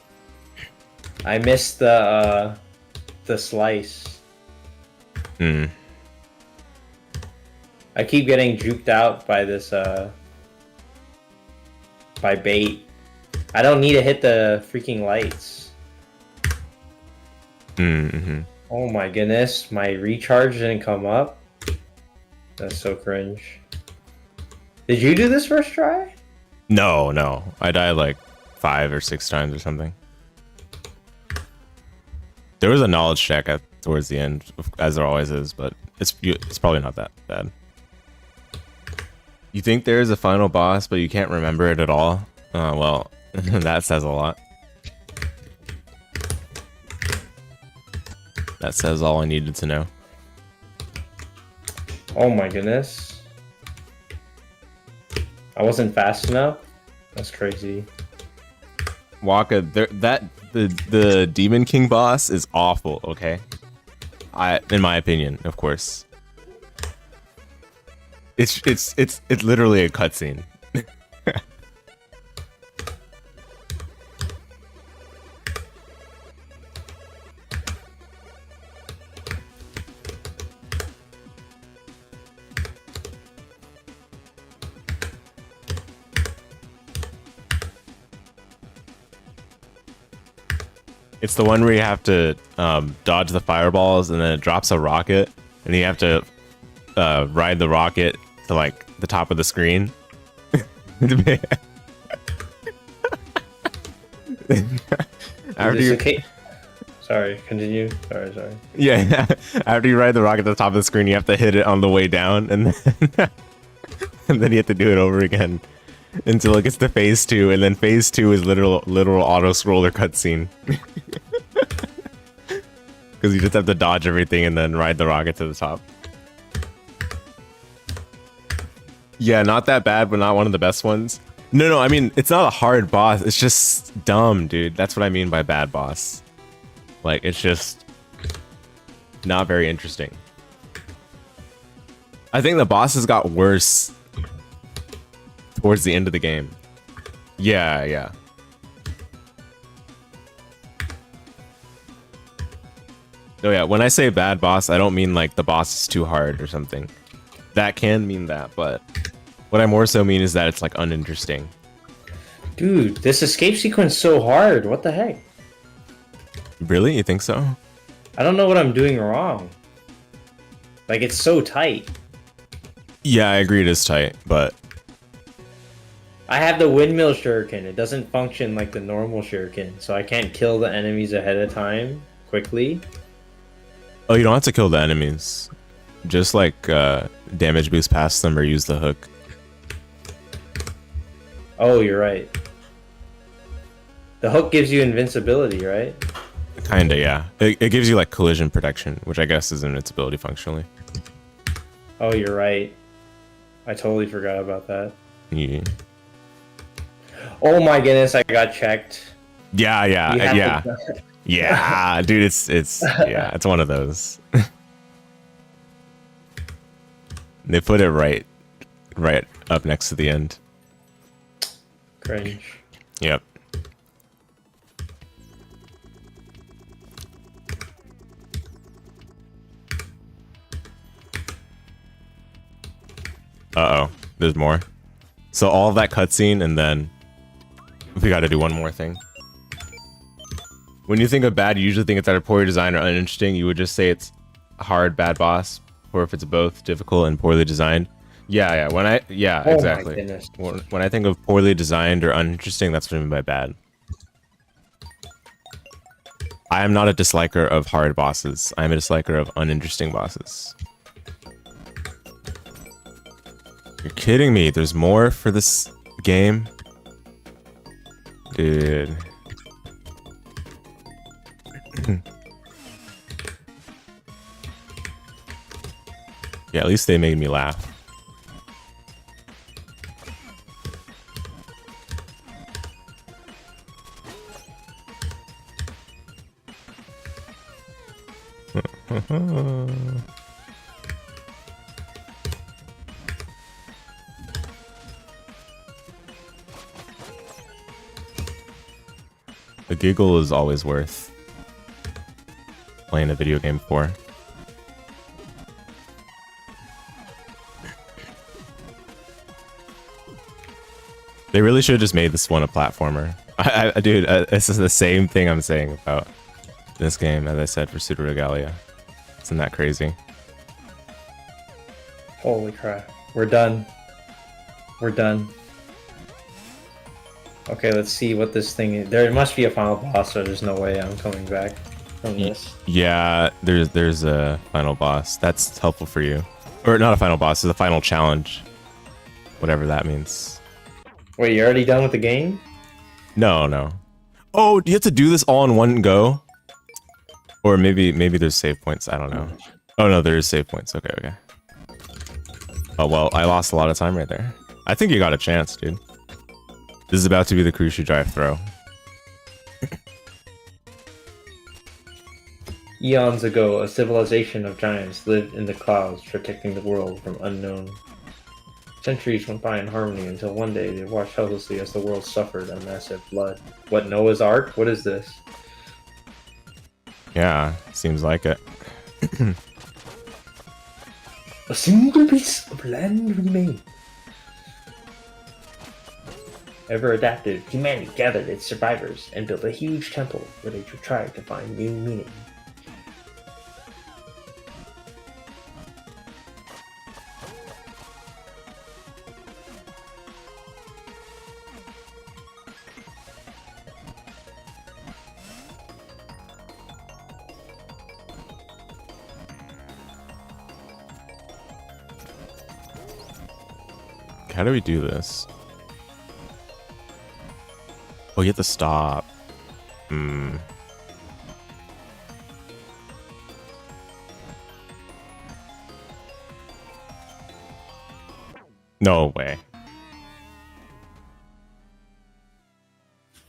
S2: I missed the slice.
S1: Hmm.
S2: I keep getting juked out by this by bait. I don't need to hit the freaking lights.
S1: Mm-hmm.
S2: Oh my goodness, my recharge didn't come up. That's so cringe. Did you do this first try?
S1: No. I died like 5 or 6 times or something. There was a knowledge check towards the end, as there always is, but it's probably not that bad. You think there is a final boss, but you can't remember it at all? Well, that says a lot. That says all I needed to know.
S2: Oh my goodness. I wasn't fast enough? That's crazy.
S1: Waka, the Demon King boss is awful, okay? In my opinion, of course. It's literally a cutscene. It's the one where you have to dodge the fireballs and then it drops a rocket and you have to ride the rocket to like the top of the screen.
S2: Sorry, continue. Sorry.
S1: Yeah, after you ride the rocket to the top of the screen, you have to hit it on the way down and then, and then you have to do it over again until it gets to phase 2, and then phase 2 is literal auto scroller cutscene. Because you just have to dodge everything and then ride the rocket to the top. Yeah, not that bad, but not one of the best ones. No, I mean, it's not a hard boss. It's just dumb, dude. That's what I mean by bad boss. Like, it's just not very interesting. I think the bosses got worse towards the end of the game. Yeah. Oh yeah, when I say bad boss, I don't mean like the boss is too hard or something. That can mean that, but what I more so mean is that it's like uninteresting.
S2: Dude, this escape sequence is so hard. What the heck?
S1: Really? You think so?
S2: I don't know what I'm doing wrong. Like, it's so tight.
S1: Yeah, I agree it is tight, but...
S2: I have the windmill shuriken. It doesn't function like the normal shuriken, so I can't kill the enemies ahead of time quickly.
S1: Oh, you don't have to kill the enemies. Just like damage boost past them or use the hook.
S2: Oh, you're right. The hook gives you invincibility, right?
S1: Kinda, yeah. It gives you like collision protection, which I guess is invincibility functionally.
S2: Oh, you're right. I totally forgot about that.
S1: Yeah.
S2: Oh my goodness, I got checked.
S1: Yeah.
S2: To...
S1: Yeah, dude, it's one of those. They put it right up next to the end.
S2: Cringe.
S1: Yep. Uh-oh, there's more. So all of that cutscene, and then we got to do one more thing. When you think of bad, you usually think it's either poorly designed or uninteresting. You would just say it's a hard bad boss, or if it's both difficult and poorly designed. Yeah.
S2: Oh,
S1: exactly. When I think of poorly designed or uninteresting, that's what I mean by bad. I am not a disliker of hard bosses. I am a disliker of uninteresting bosses. You're kidding me. There's more for this game? Dude. Yeah, at least they made me laugh. The giggle is always worth playing a video game for. They really should have just made this one a platformer. Dude, this is the same thing I'm saying about this game as I said for Pseudo Regalia. Isn't that crazy?
S2: Holy crap. We're done. We're done. Okay, let's see what this thing is. There must be a final boss, or there's no way I'm coming back from this.
S1: Yeah, there's a final boss. That's helpful for you. Or not a final boss, it's a final challenge. Whatever that means.
S2: Wait, you're already done with the game?
S1: No. Oh, you have to do this all in one go? Or maybe there's save points. I don't know. Oh no, there is save points. Okay. Oh well, I lost a lot of time right there. I think you got a chance, dude. This is about to be the Crucial Drive throw.
S2: Eons ago, a civilization of giants lived in the clouds, protecting the world from unknown. Centuries went by in harmony until one day they watched helplessly as the world suffered a massive flood. What, Noah's Ark? What is this?
S1: Yeah, seems like it.
S2: A single piece of land remained. Ever adaptive, humanity gathered its survivors and built a huge temple where they tried to find new meaning.
S1: How do we do this? Oh, you have to stop. No way.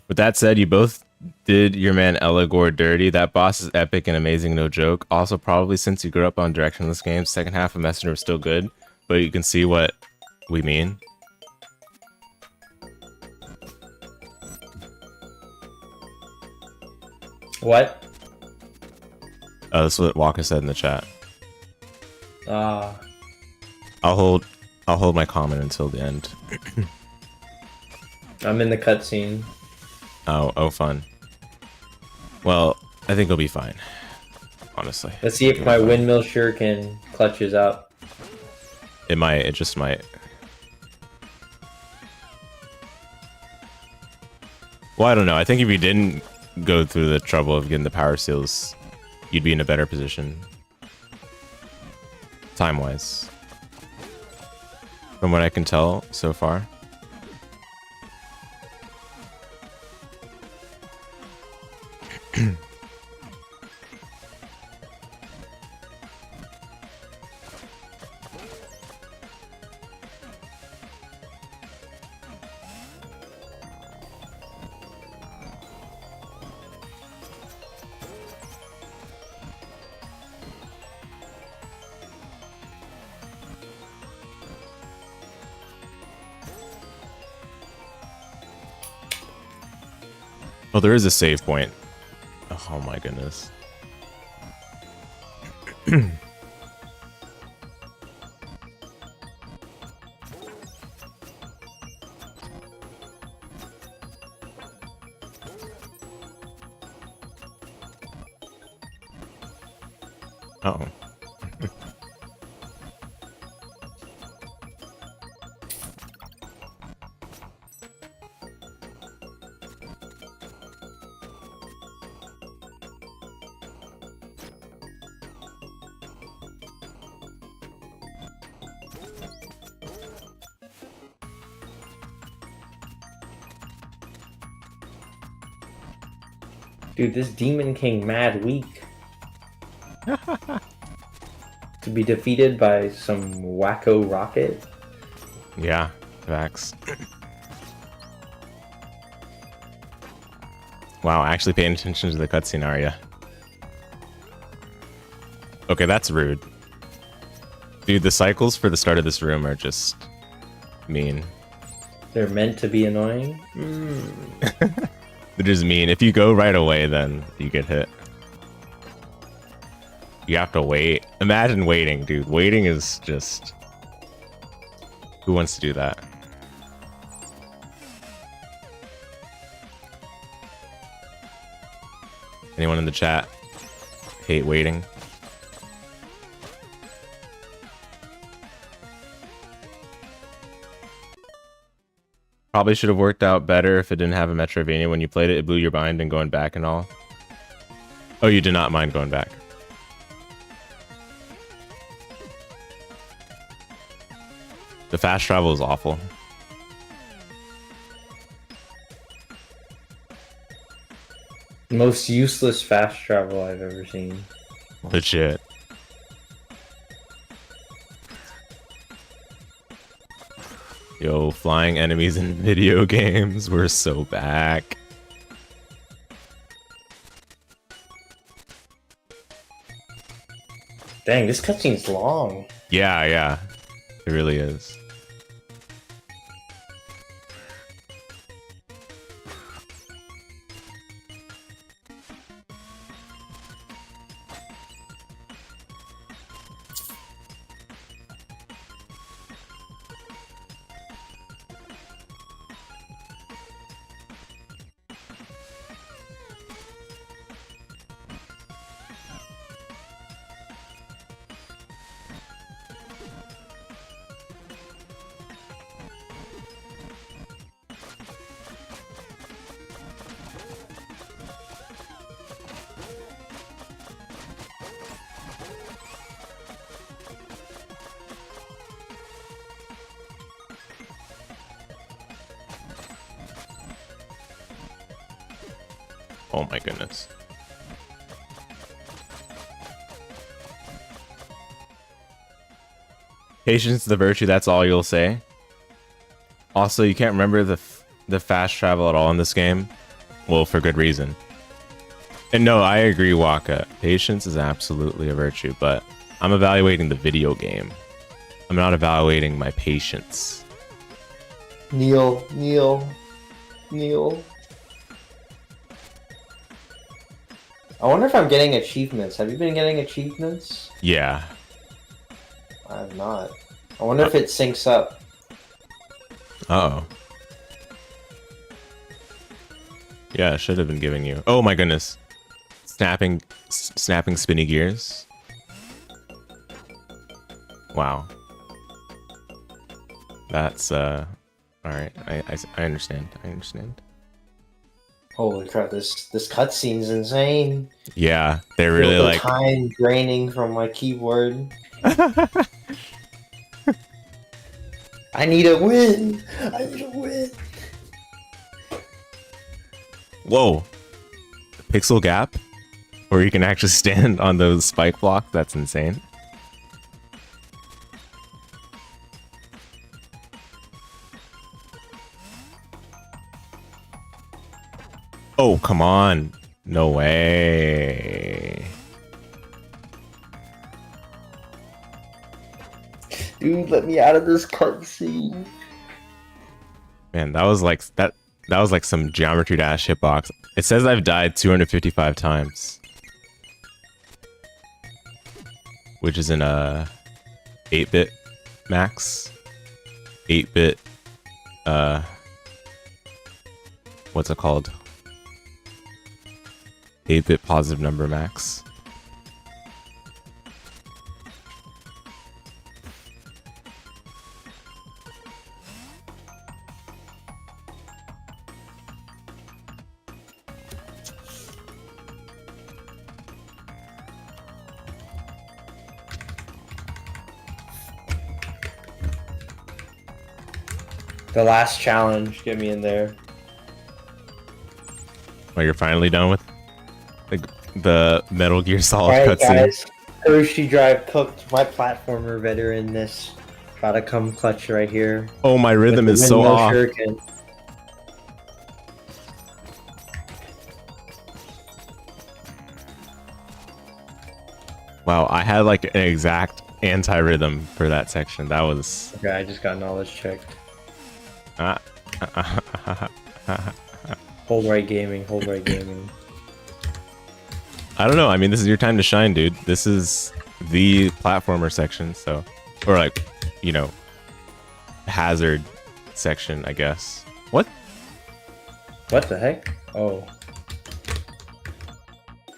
S1: With that said, you both did your man Elagor dirty. That boss is epic and amazing, no joke. Also, probably since you grew up on directionless games, second half of Messenger was still good, but you can see what we mean.
S2: What?
S1: That's what Waka said in the chat.
S2: Ah.
S1: I'll hold my comment until the end.
S2: I'm in the cutscene.
S1: Oh, fun. Well, I think it'll be fine. Honestly.
S2: Let's see if my windmill shuriken clutches up.
S1: It might. It just might. Well, I don't know. I think if you didn't go through the trouble of getting the power seals, you'd be in a better position. Time-wise. From what I can tell so far. Oh, there is a save point. Oh my goodness. Uh-oh.
S2: Dude, this Demon King mad weak. To be defeated by some wacko rocket?
S1: Yeah, facts. Wow, actually paying attention to the cutscene, are ya? Okay, that's rude. Dude, the cycles for the start of this room are just mean.
S2: They're meant to be annoying?
S1: They're just mean. If you go right away, then you get hit. You have to wait. Imagine waiting, dude. Waiting is just... Who wants to do that? Anyone in the chat hate waiting? Probably should have worked out better if it didn't have a Metroidvania. When you played it, it blew your mind and going back and all. Oh, you did not mind going back. The fast travel is awful.
S2: Most useless fast travel I've ever seen.
S1: Legit. Yo, flying enemies in video games. We're so back.
S2: Dang, this cutscene's long.
S1: Yeah, yeah. It really is. Oh my goodness. Patience is the virtue, that's all you'll say. Also, you can't remember the fast travel at all in this game. Well, for good reason. And no, I agree, Waka. Patience is absolutely a virtue, but I'm evaluating the video game. I'm not evaluating my patience.
S2: Neil. I wonder if I'm getting achievements. Have you been getting achievements?
S1: Yeah.
S2: I have not. I wonder if it syncs up.
S1: Uh-oh. Yeah, it should have been giving you. Oh my goodness. Snapping spinny gears. Wow. That's all right. I understand. I understand.
S2: Holy crap! This cutscene's insane.
S1: Yeah, they're really
S2: Feel the
S1: like
S2: time draining from my keyboard. I need a win. I need a win.
S1: Whoa. Pixel gap where you can actually stand on those spike blocks. That's insane. Oh, come on. No way.
S2: Dude, let me out of this cutscene.
S1: Man, that was like some Geometry Dash hitbox. It says I've died 255 times. Which is in a 8-bit max. 8-bit what's it called? 8-bit positive number max.
S2: The last challenge, get me in there.
S1: Oh, you're finally done with the Metal Gear Solid
S2: Alright
S1: cutscene.
S2: guys, Hershey Drive cooked. My platformer veteran this. Gotta come clutch right here.
S1: Oh, my rhythm is so
S2: Windmill
S1: off.
S2: shuriken.
S1: Wow, I had like an exact anti-rhythm for that section. That was...
S2: Okay, I just got knowledge checked. Hold right gaming, hold right gaming.
S1: I don't know. I mean, this is your time to shine, dude. This is the platformer section, so... Or like, you know, hazard section, I guess. What?
S2: What the heck? Oh.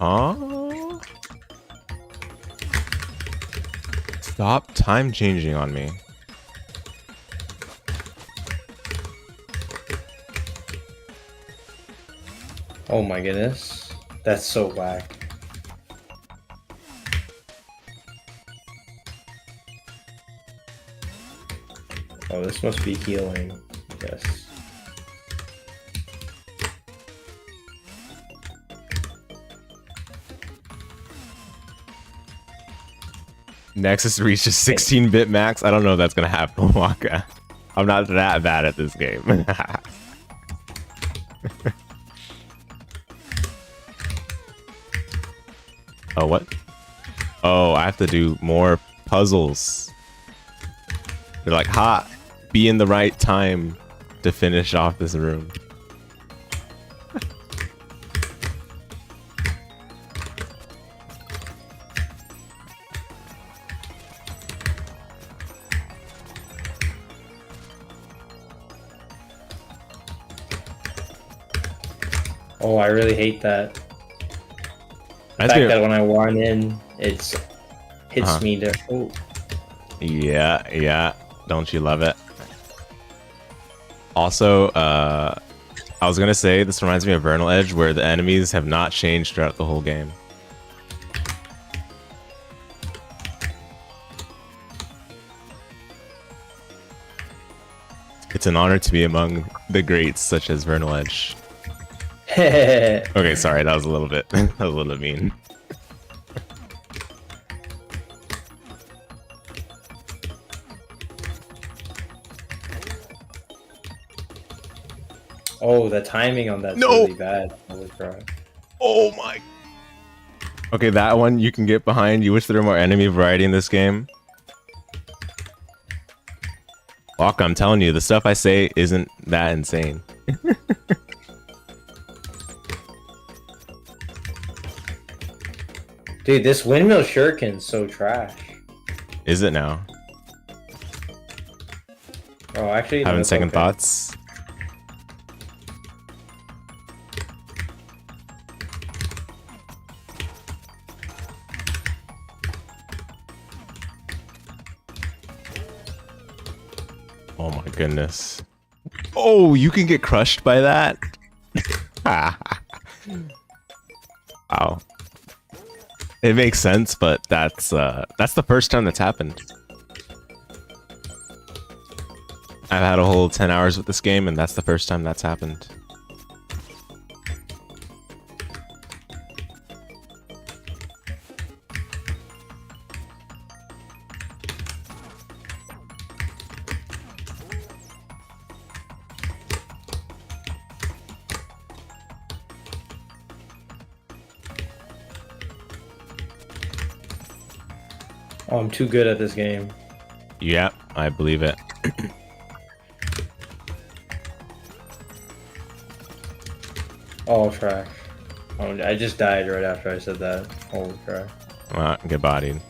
S1: Huh? Stop time changing on me.
S2: Oh my goodness. That's so whack. Oh, this must be healing. Yes.
S1: Nexus reaches 16-bit max. I don't know if that's gonna happen, Waka. I'm not that bad at this game. Oh, what? Oh, I have to do more puzzles. They're like, ha, be in the right time to finish off this room.
S2: Oh, I really hate that. The
S1: I
S2: fact
S1: think-
S2: that when I run in, it's hits me there. Oh.
S1: Yeah, yeah. Don't you love it? Also, I was gonna say, this reminds me of Vernal Edge, where the enemies have not changed throughout the whole game. It's an honor to be among the greats such as Vernal Edge. Okay, sorry, that was a little bit, that was a little mean.
S2: Oh, the timing on that's
S1: No!
S2: really bad. Holy crap.
S1: Oh my. Okay, that one you can get behind. You wish there were more enemy variety in this game. Fuck, I'm telling you, the stuff I say isn't that insane.
S2: Dude, this windmill shuriken's so trash.
S1: Is it now?
S2: Oh, actually, no,
S1: Having
S2: it's
S1: second
S2: okay.
S1: thoughts? Oh my goodness. Oh, you can get crushed by that? Wow. It makes sense, but that's the first time that's happened. I've had a whole 10 hours with this game, and that's the first time that's happened.
S2: Oh, I'm too good at this game.
S1: Yeah, I believe it.
S2: Oh, trash. Oh, I just died right after I said that. Holy crap.
S1: Get bodied.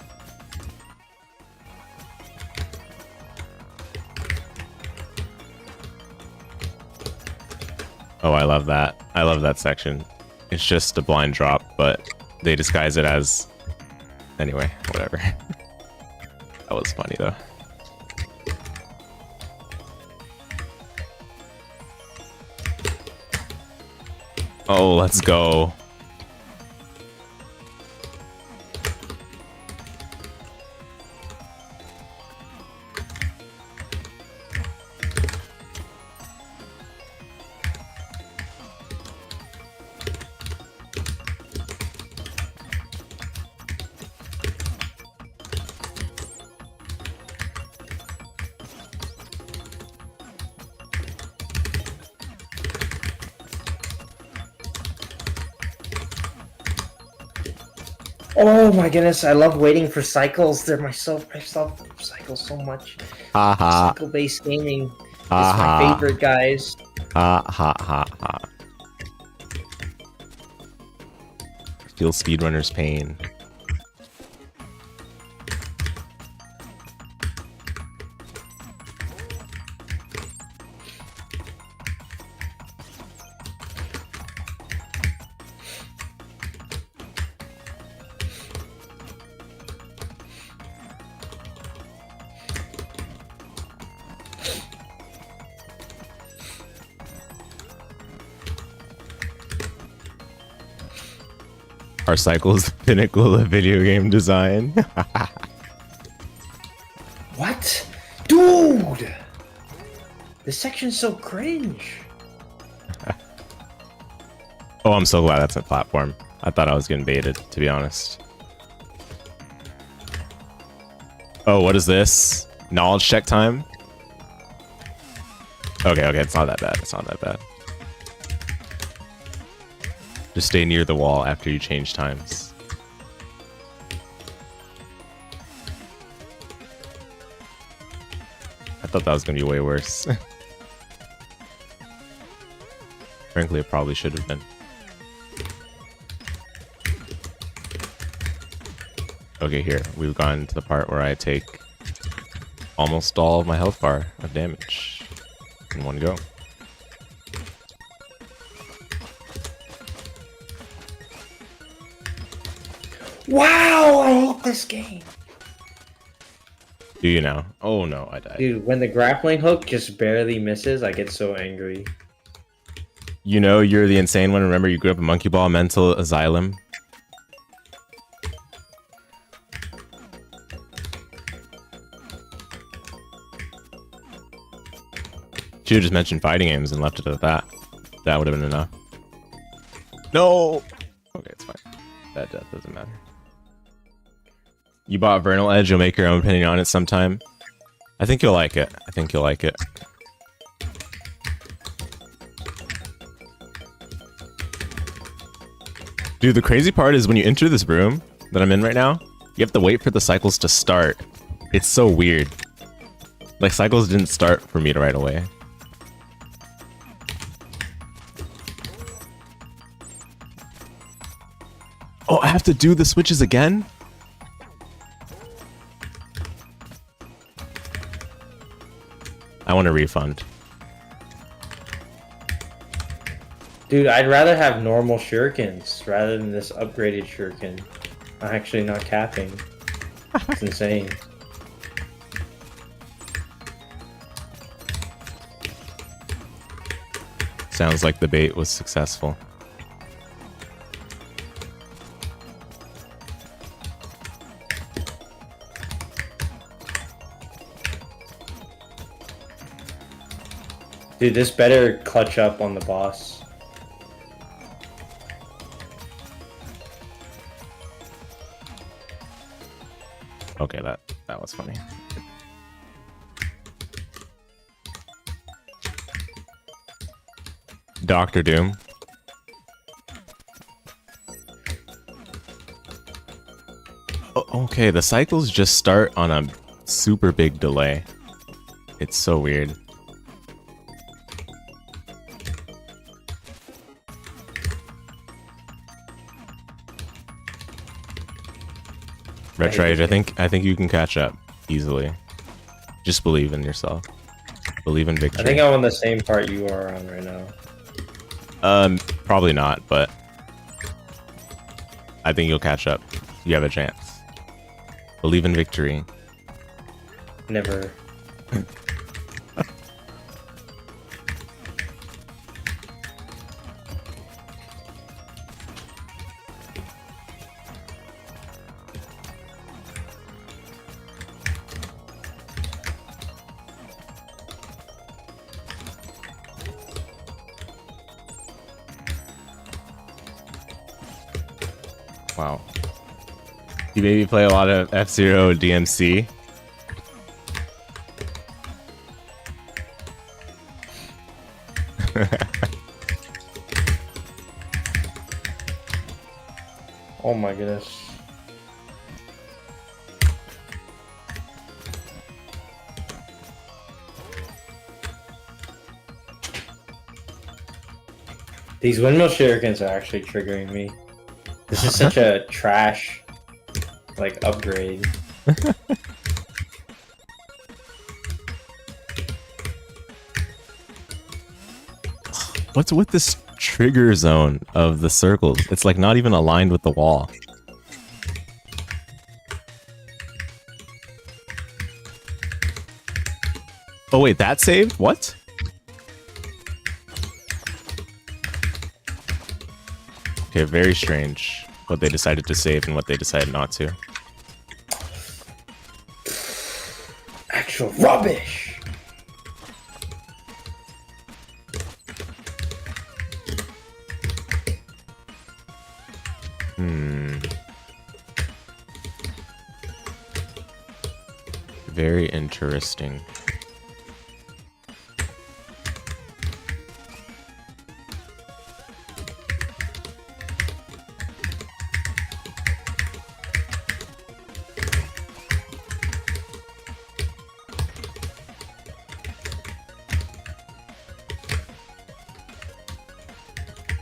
S1: Oh, I love that. I love that section. It's just a blind drop, but they disguise it as... Anyway, whatever. That was funny, though. Oh, let's go.
S2: Oh my goodness, I love waiting for cycles. They're I love cycles so much.
S1: Ha
S2: Cycle-based gaming is
S1: ha.
S2: my favorite, guys.
S1: Ha ha ha ha. Feel speedrunner's pain. Our cycle is the pinnacle of video game design.
S2: What? Dude! This section's so cringe.
S1: Oh, I'm so glad that's a platform. I thought I was getting baited, to be honest. Oh, what is this? Knowledge check time? Okay, it's not that bad. It's not that bad. Just stay near the wall after you change times. I thought that was going to be way worse. Frankly, it probably should have been. Okay, here. We've gotten to the part where I take almost all of my health bar of damage in one go.
S2: Wow, I hate this game.
S1: Do you now? Oh no, I died.
S2: Dude, when the grappling hook just barely misses, I get so angry.
S1: You know you're the insane one. Remember you grew up in Monkey Ball Mental Asylum? Should have just mentioned fighting games and left it at that. That would have been enough. No! Okay, it's fine. That death doesn't matter. You bought Vernal Edge, you'll make your own opinion on it sometime. I think you'll like it. I think you'll like it. Dude, the crazy part is when you enter this room that I'm in right now, you have to wait for the cycles to start. It's so weird. Like, cycles didn't start for me right away. Oh, I have to do the switches again? I want a refund.
S2: Dude, I'd rather have normal shurikens rather than this upgraded shuriken. I'm actually not capping. It's insane.
S1: Sounds like the bait was successful.
S2: Dude, this better clutch up on the boss.
S1: Okay, that was funny. Doctor Doom. Okay, the cycles just start on a super big delay. It's so weird. Retrage, I think you can catch up easily. Just believe in yourself. Believe in victory.
S2: I think I'm on the same part you are on right now.
S1: Probably not, but I think you'll catch up. You have a chance. Believe in victory.
S2: Never.
S1: Wow. You maybe play a lot of F-Zero DMC.
S2: Oh my goodness. These windmill shurikens are actually triggering me. This is such a trash, like, upgrade.
S1: What's with this trigger zone of the circles? It's like not even aligned with the wall. Oh wait, that saved? What? Okay, very strange. what they decided to save and what they decided not to.
S2: Actual rubbish.
S1: Very interesting.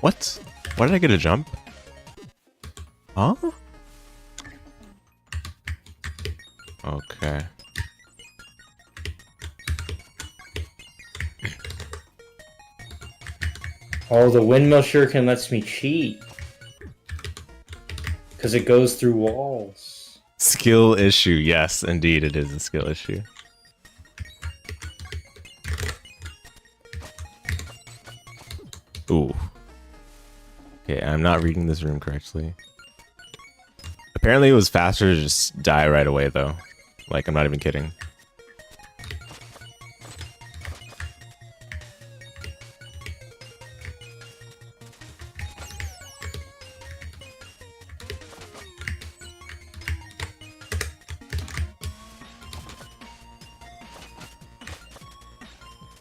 S1: What? Why did I get a jump? Huh? Okay.
S2: Oh, the windmill shuriken lets me cheat. Because it goes through walls.
S1: Skill issue. Yes, indeed, it is a skill issue. Ooh. Okay, I'm not reading this room correctly. Apparently it was faster to just die right away, though. Like, I'm not even kidding.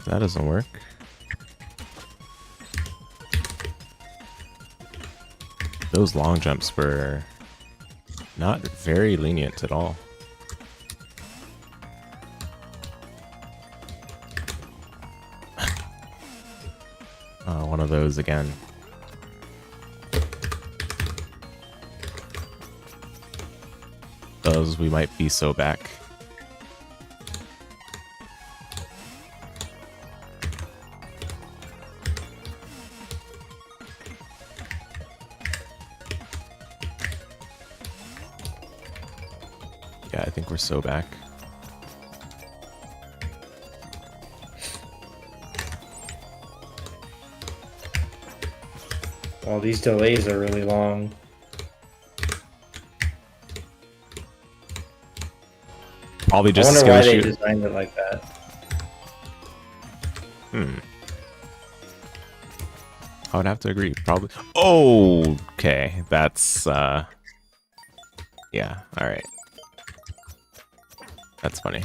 S1: That doesn't work. Those long jumps were not very lenient at all. Oh, one of those again. Those we might be so back. Yeah, I think we're so back.
S2: Well, these delays are really long.
S1: Probably
S2: I
S1: just a
S2: wonder
S1: skill
S2: why they
S1: issue.
S2: designed it like that.
S1: I would have to agree. Probably. Oh, okay. That's yeah. All right. That's funny.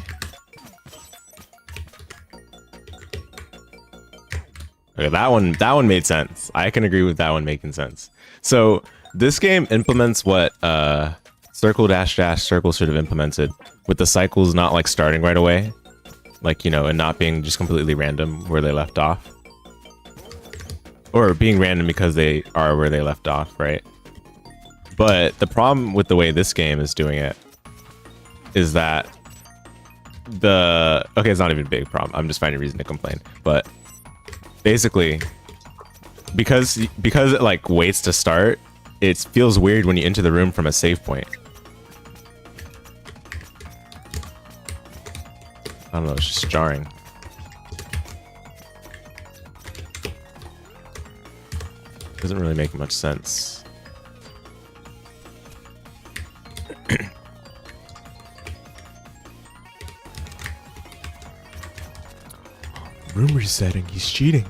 S1: Okay, that one made sense. I can agree with that one making sense. So this game implements what circle dash dash circle should have implemented, with the cycles not like starting right away, like, you know, and not being just completely random where they left off, or being random because they are where they left off, right? But the problem with the way this game is doing it is that okay, it's not even a big problem. I'm just finding a reason to complain. But basically, because it like waits to start, it feels weird when you enter the room from a save point. I don't know, it's just jarring. Doesn't really make much sense. Room resetting, he's cheating.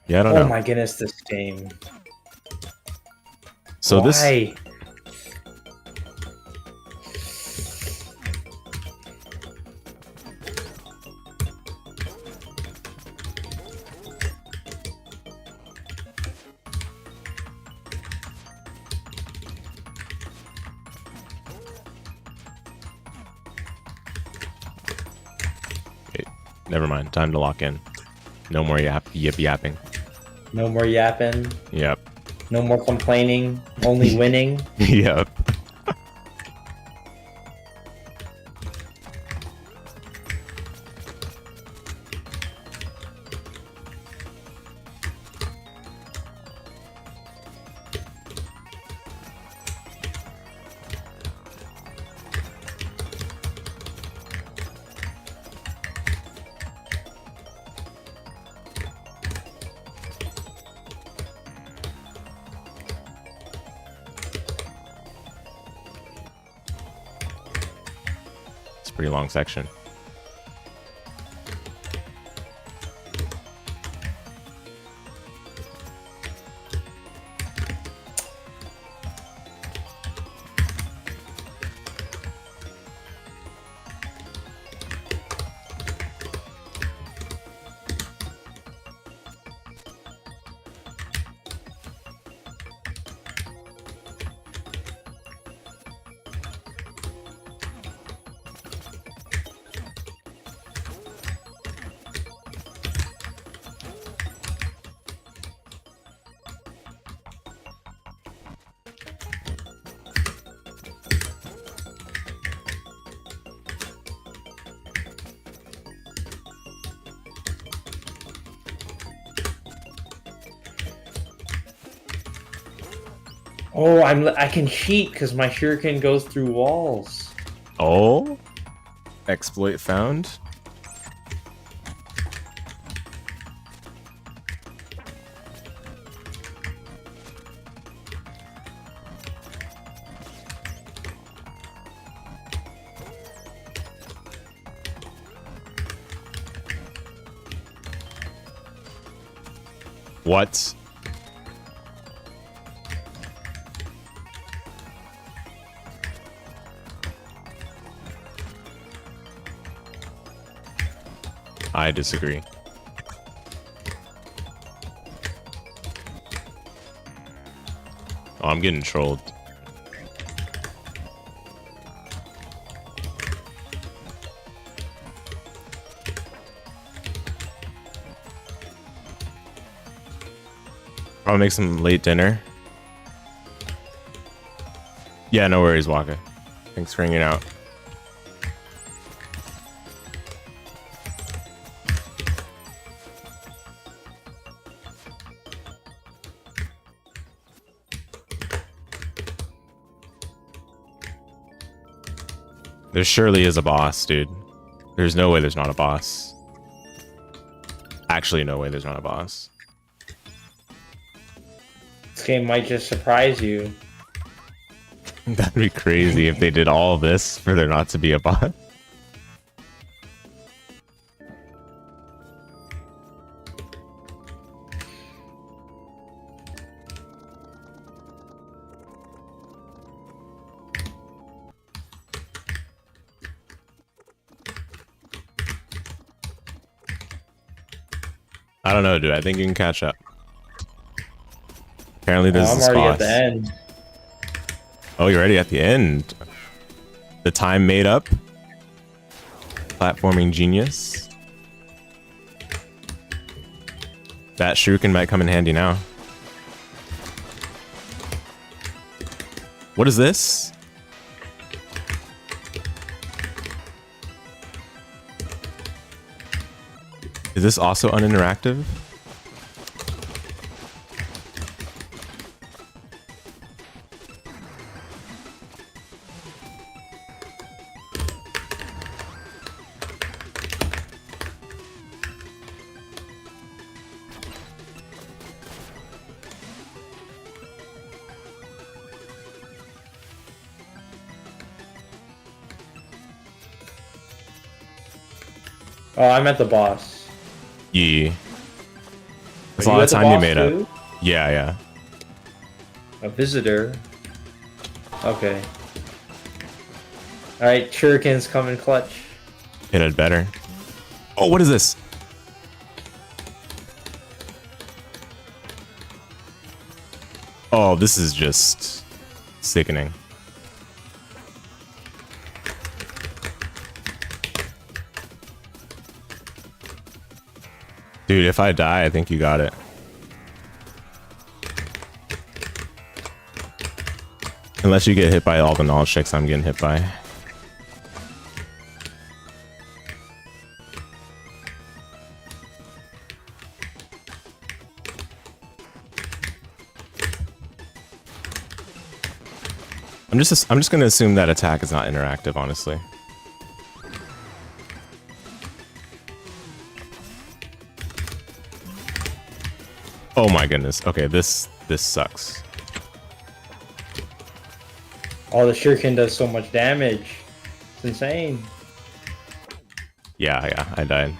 S1: Yeah, I don't know.
S2: Oh my goodness, this game.
S1: So
S2: Why?
S1: Okay, never mind. Time to lock in. No more yapping.
S2: No more yapping.
S1: Yep.
S2: No more complaining. Only winning.
S1: Yep. pretty long section.
S2: Oh, I can cheat because my shuriken goes through walls.
S1: Oh, exploit found. What? I disagree. Oh, I'm getting trolled. I'll make some late dinner. Yeah, no worries, Waka. Thanks for hanging out. There surely is a boss, dude. There's no way there's not a boss. Actually, no way there's not a boss.
S2: This game might just surprise you.
S1: That'd be crazy if they did all this for there not to be a boss. I don't know, dude. I think you can catch up. Apparently, there's
S2: I'm
S1: this
S2: already
S1: boss.
S2: at the end.
S1: Oh, you're already at the end. The time made up. Platforming genius. That shuriken might come in handy now. What is this? Is this also uninteractive?
S2: Oh, I'm at the boss.
S1: Yeah. That's
S2: Are
S1: a lot
S2: you
S1: of
S2: at the
S1: time you
S2: boss
S1: made
S2: too?
S1: up. Yeah, yeah.
S2: A visitor. Okay. Alright, shurikens come in clutch.
S1: It had better. Oh, what is this? Oh, this is just sickening. Dude, if I die, I think you got it. Unless you get hit by all the knowledge checks I'm getting hit by. I'm just gonna assume that attack is not interactive, honestly. Oh my goodness. Okay, this sucks.
S2: Oh, the shuriken does so much damage. It's insane.
S1: Yeah, I died.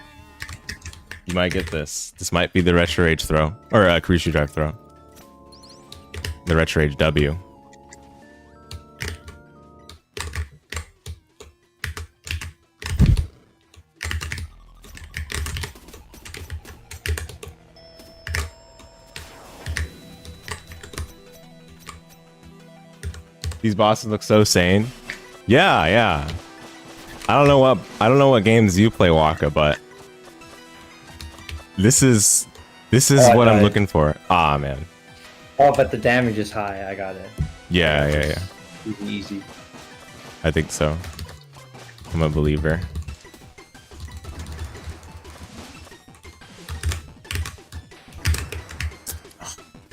S1: You might get this. This might be the Retro Rage throw. Or Crucial Drive throw. The Retro Rage W. These bosses look so sane. Yeah. I don't know what games you play, Waka, but this is what I'm looking for. Ah, man.
S3: Oh, but the damage is high. I got it.
S1: Yeah.
S3: Easy.
S1: I think so. I'm a believer.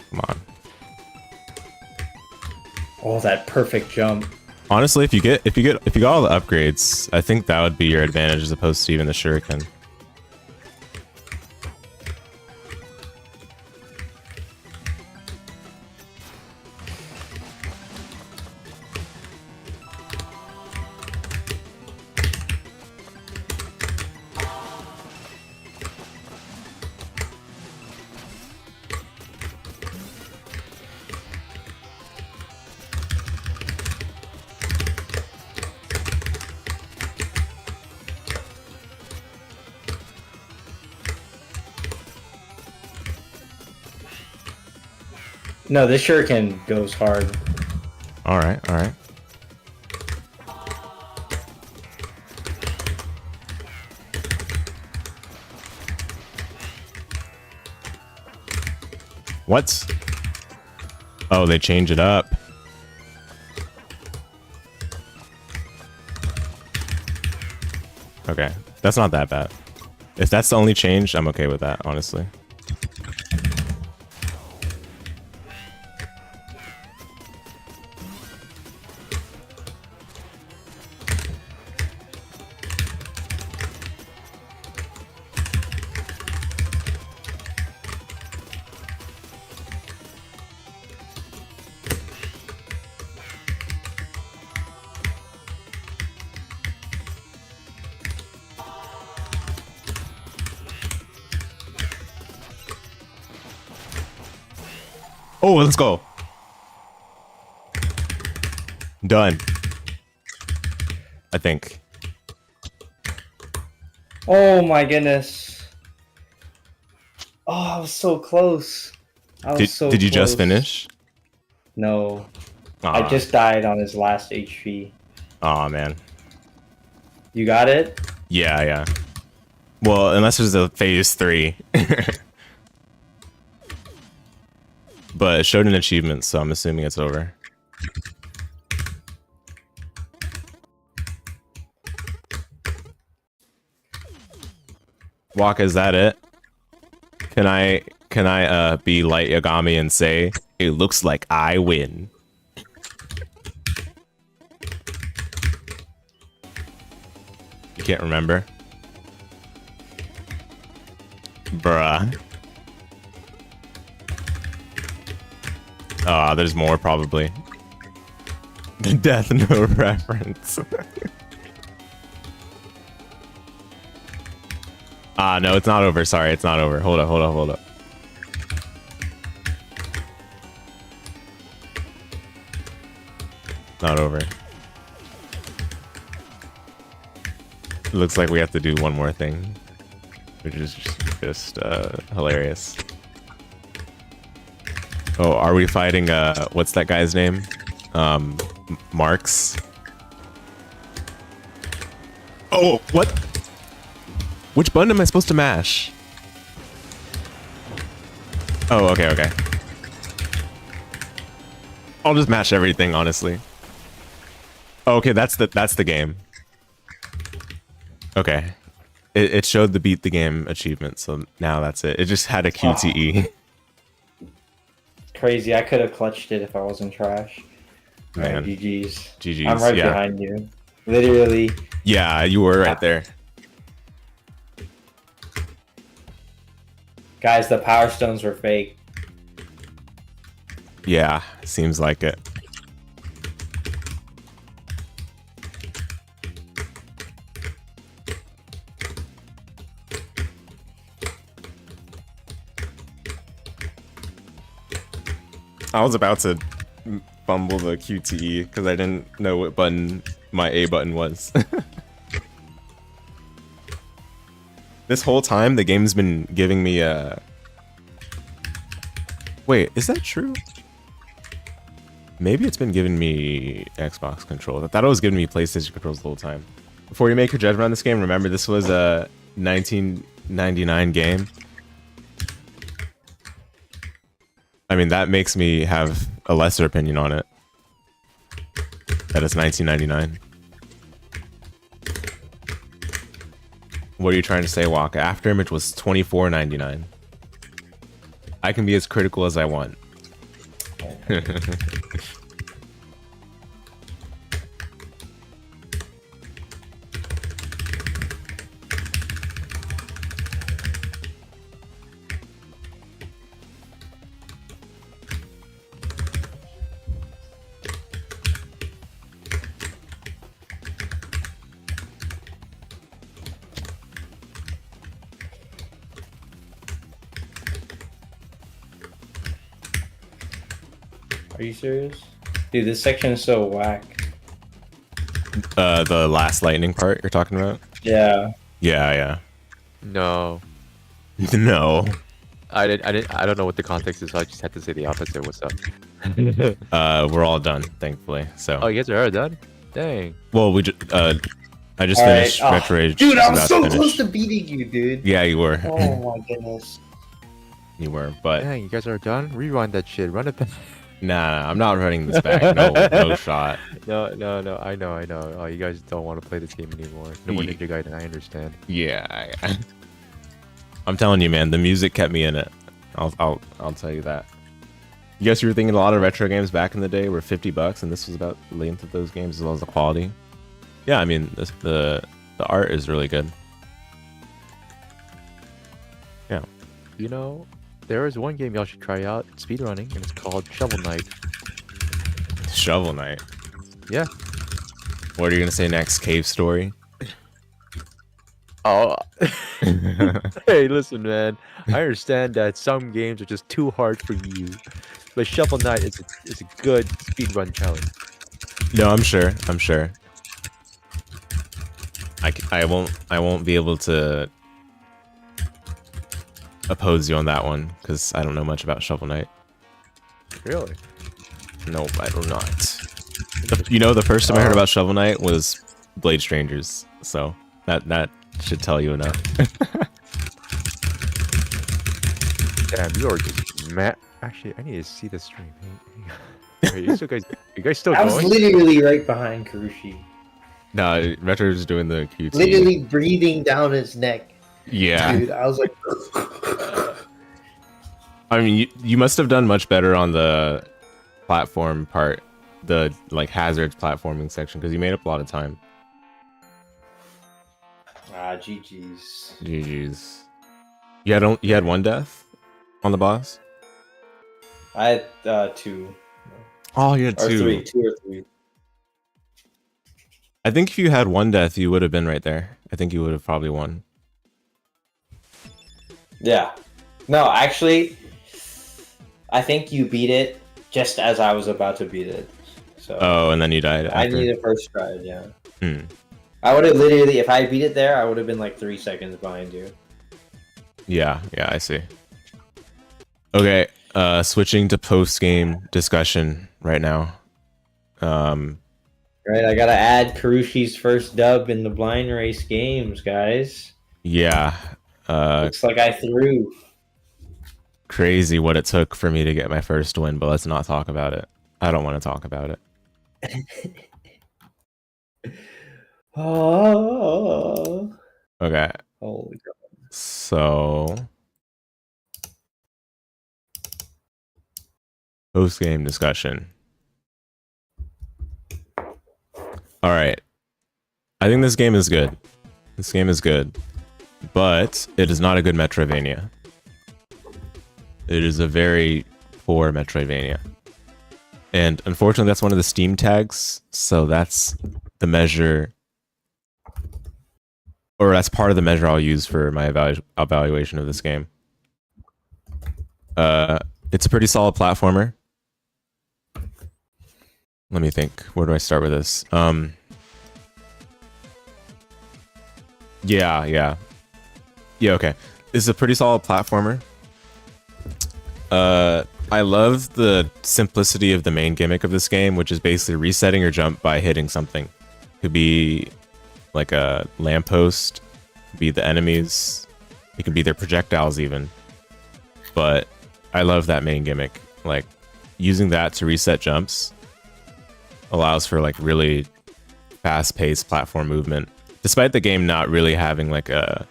S1: Come on.
S3: Oh, that perfect jump.
S1: Honestly, if you got all the upgrades, I think that would be your advantage as opposed to even the shuriken.
S3: No, this shuriken goes hard.
S1: All right. What? Oh, they change it up. Okay, that's not that bad. If that's the only change, I'm okay with that, honestly. Oh, let's go. Done. I think.
S3: Oh my goodness. Oh, I was so close.
S1: Did you just finish?
S3: No.
S1: Aw.
S3: I just died on his last HP.
S1: Aw, man.
S3: You got it?
S1: Yeah. Well, unless there's a phase 3. But it showed an achievement, so I'm assuming it's over. Waka, is that it? Can I be Light Yagami and say it looks like I win? You can't remember? Bruh. Ah, there's more probably. Death no reference. No, it's not over. Sorry, it's not over. Hold up. Not over. It looks like we have to do one more thing, which is just hilarious. Oh, are we fighting, what's that guy's name? Marks? Oh, what? Which button am I supposed to mash? Oh, okay. I'll just mash everything, honestly. Oh, okay, that's the game. Okay. It showed the beat the game achievement, so now that's it. It just had a QTE.
S3: Oh. Crazy, I could have clutched it if I wasn't trash.
S1: Man.
S3: GG's.
S1: GG's,
S3: I'm right
S1: yeah.
S3: behind you. Literally.
S1: Yeah, you were right there.
S3: Guys, the power stones were fake.
S1: Yeah, seems like it. I was about to fumble the QTE because I didn't know what button my A button was. This whole time, the game's been giving me a... Wait, is that true? Maybe it's been giving me Xbox controls. I thought it was giving me PlayStation controls the whole time. Before you make your judgment on this game, remember this was a 1999 game. I mean, that makes me have a lesser opinion on it. That it's 1999. What are you trying to say, Waka? Afterimage was $24.99. I can be as critical as I want.
S3: Are you serious? Dude, this section is so whack.
S1: The last lightning part you're talking about?
S3: Yeah.
S1: Yeah.
S4: No.
S1: No.
S4: I don't know what the context is, so I just had to say the opposite. What's up?
S1: We're all done, thankfully. So.
S4: Oh, you guys are done? Dang.
S1: Well, I just
S3: All
S1: finished
S3: right.
S1: Retro Rage.
S3: Dude, I
S1: about
S3: was so
S1: to
S3: close
S1: finish.
S3: to beating you, dude.
S1: Yeah, you were.
S3: Oh my goodness.
S1: You were, but
S4: Dang, you guys are done? Rewind that shit. Run it back.
S1: nah, I'm not running this back. No shot.
S4: No. I know. Oh, you guys don't want to play this game anymore. No more Ninja Gaiden. I understand.
S1: Yeah. I'm telling you, man, the music kept me in it. I'll tell you that. You guys were thinking a lot of retro games back in the day were $50, and this was about the length of those games as well as the quality. Yeah, I mean the art is really good. Yeah.
S4: You know, there is one game y'all should try out speedrunning, and it's called Shovel Knight.
S1: Shovel Knight.
S4: Yeah.
S1: What are you gonna say next? Cave Story.
S4: Oh. Hey, listen, man. I understand that some games are just too hard for you, but Shovel Knight is a good speedrun challenge.
S1: No, I'm sure. I won't be able to oppose you on that one because I don't know much about Shovel Knight.
S4: Really?
S1: Nope, I do not. The first time I heard about Shovel Knight was Blade Strangers, so that should tell you enough.
S4: Damn, you are just mad. Actually, I need to see the stream. Wait, you guys still
S3: I was
S4: going?
S3: literally right behind Karushi.
S1: No, Retro's doing the QT.
S3: Literally breathing down his neck.
S1: Yeah.
S3: Dude, I was like...
S1: I mean, you must have done much better on the platform part, the like hazards platforming section, because you made up a lot of time.
S3: GG's.
S1: GG's. You had one death on the boss?
S3: I had 2.
S1: Oh, you had
S3: Or
S1: 2.
S3: 2 or 3.
S1: I think if you had one death, you would have been right there. I think you would have probably won.
S3: Yeah. No, actually, I think you beat it just as I was about to beat it. So
S1: Oh, and then you died
S3: I
S1: after.
S3: needed first try, yeah.
S1: Hmm.
S3: I would have literally, if I beat it there, I would have been like 3 seconds behind you.
S1: Yeah, I see. Okay, switching to post-game discussion right now.
S3: Right, I gotta add Karushi's first dub in the blind race games, guys.
S1: Yeah.
S3: Looks like I threw.
S1: Crazy what it took for me to get my first win, but let's not talk about it. I don't want to talk about it.
S3: Oh.
S1: Okay,
S3: Holy God.
S1: so post-game discussion. All right. I think this game is good. This game is good, but it is not a good Metroidvania. It is a very poor Metroidvania. And unfortunately, that's one of the Steam tags, so that's the measure, or that's part of the measure I'll use for my evaluation of this game. It's a pretty solid platformer. Let me think. Where do I start with this? Yeah. Okay. This is a pretty solid platformer. I love the simplicity of the main gimmick of this game, which is basically resetting your jump by hitting something. Could be like a lamppost, could be the enemies, it could be their projectiles even. But I love that main gimmick. Like using that to reset jumps allows for like really fast-paced platform movement, despite the game not really having like a,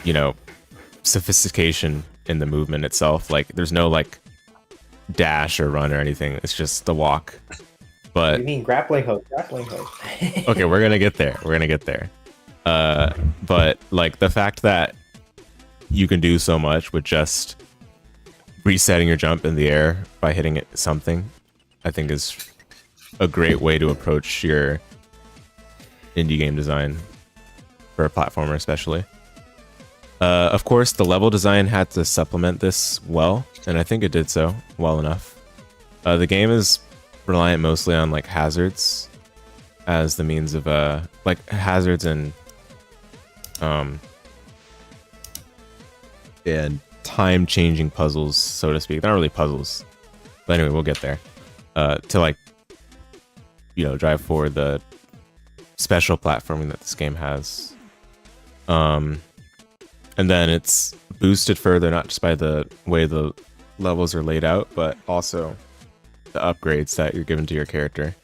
S1: you know, sophistication in the movement itself. Like there's no like dash or run or anything, it's just the walk. But
S3: You mean grappling hook? Grappling hook.
S1: okay, we're gonna get there, but like the fact that you can do so much with just resetting your jump in the air by hitting it something, I think is a great way to approach your indie game design for a platformer especially. Of course, the level design had to supplement this well, and I think it did so well enough. The game is reliant mostly on like hazards as the means of like hazards and time-changing puzzles, so to speak. Not really puzzles, but anyway, we'll get there. To like, you know, drive forward the special platforming that this game has. And then it's boosted further, not just by the way the levels are laid out, but also the upgrades that you're given to your character.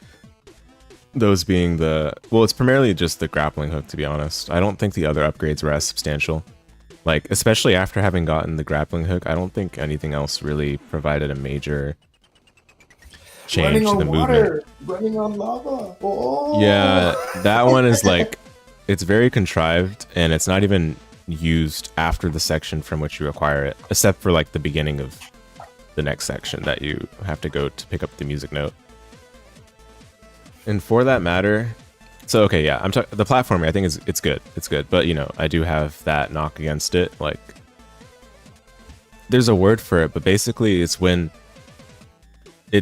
S1: Those being well, it's primarily just the grappling hook, to be honest. I don't think the other upgrades were as substantial. Like, especially after having gotten the grappling hook, I don't think anything else really provided a major change to the movement.
S3: Running on lava. Oh.
S1: Yeah, that one is like, it's very contrived, and it's not even used after the section from which you acquire it, except for like the beginning of the next section that you have to go to pick up the music note. And for that matter, so okay, yeah, the platforming, I think it's good, but you know, I do have that knock against it. Like, there's a word for it, but basically it's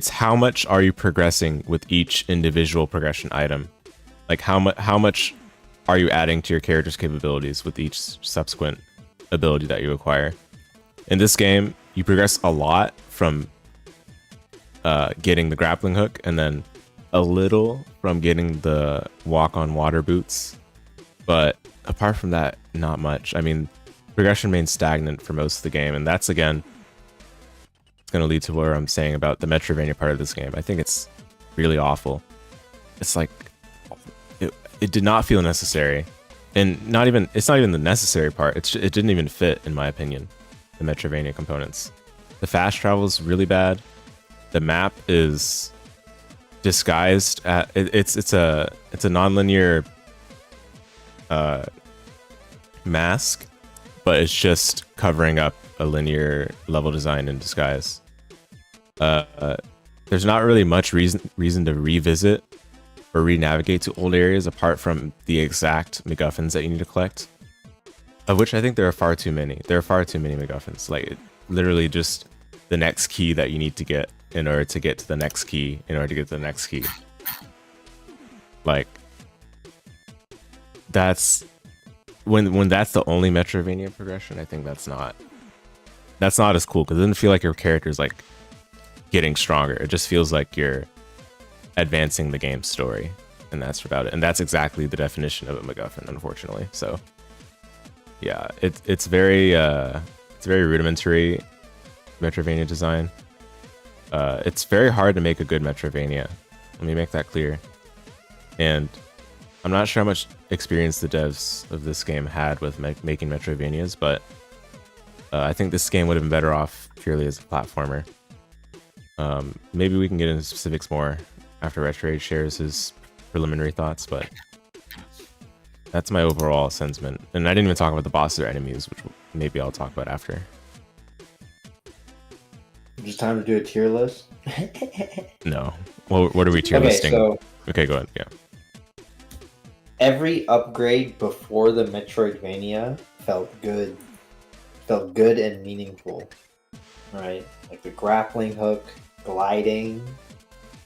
S1: how much are you progressing with each individual progression item. Like how much are you adding to your character's capabilities with each subsequent ability that you acquire. In this game, you progress a lot from getting the grappling hook, and then a little from getting the walk on water boots. But apart from that, not much. I mean, progression remains stagnant for most of the game, and that's, again, it's going to lead to what I'm saying about the Metroidvania part of this game. I think it's really awful. It's like, it did not feel necessary, and it's not even the necessary part. It didn't even fit, in my opinion, the Metroidvania components. The fast travel is really bad. The map is disguised at it's a non-linear mask, but it's just covering up a linear level design in disguise. There's not really much reason to revisit or re-navigate to old areas apart from the exact MacGuffins that you need to collect, of which I think there are far too many. There are far too many MacGuffins. Like, literally just the next key that you need to get in order to get to the next key in order to get to the next key. Like, that's when that's the only Metroidvania progression. I think that's not as cool, because it doesn't feel like your character's like getting stronger. It just feels like you're advancing the game's story, and that's about it. And that's exactly the definition of a MacGuffin, unfortunately. So yeah, it's very rudimentary Metroidvania design. It's very hard to make a good Metroidvania. Let me make that clear. And I'm not sure how much experience the devs of this game had with making Metroidvanias, but I think this game would have been better off purely as a platformer. Maybe we can get into specifics more after Retrograde shares his preliminary thoughts, but that's my overall sentiment. And I didn't even talk about the bosses or enemies, which maybe I'll talk about after.
S3: Just time to do a tier list?
S1: No. Well, what are we tier listing?
S3: So
S1: okay, go ahead. Yeah.
S3: every upgrade before the Metroidvania felt good. Felt good and meaningful. Right? Like the grappling hook, gliding,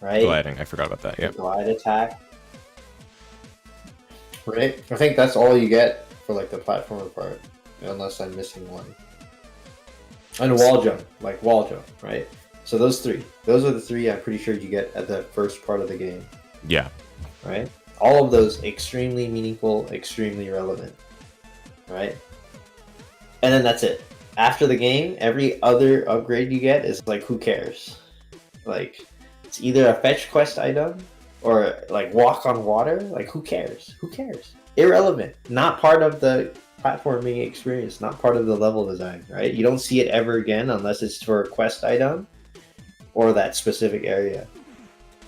S3: right?
S1: Gliding. I forgot about that.
S3: The
S1: Yep.
S3: glide attack. Right? I think that's all you get for like the platformer part, unless I'm missing one. And wall jump, right? So those are the three I'm pretty sure you get at the first part of the game,
S1: Yeah.
S3: right? All of those extremely meaningful, extremely relevant, right? And then that's it. After the game, every other upgrade you get is like, who cares? Like, it's either a fetch quest item or like walk on water. Like, who cares? Who cares? Irrelevant. Not part of the platforming experience. Not part of the level design, right? You don't see it ever again unless it's for a quest item or that specific area,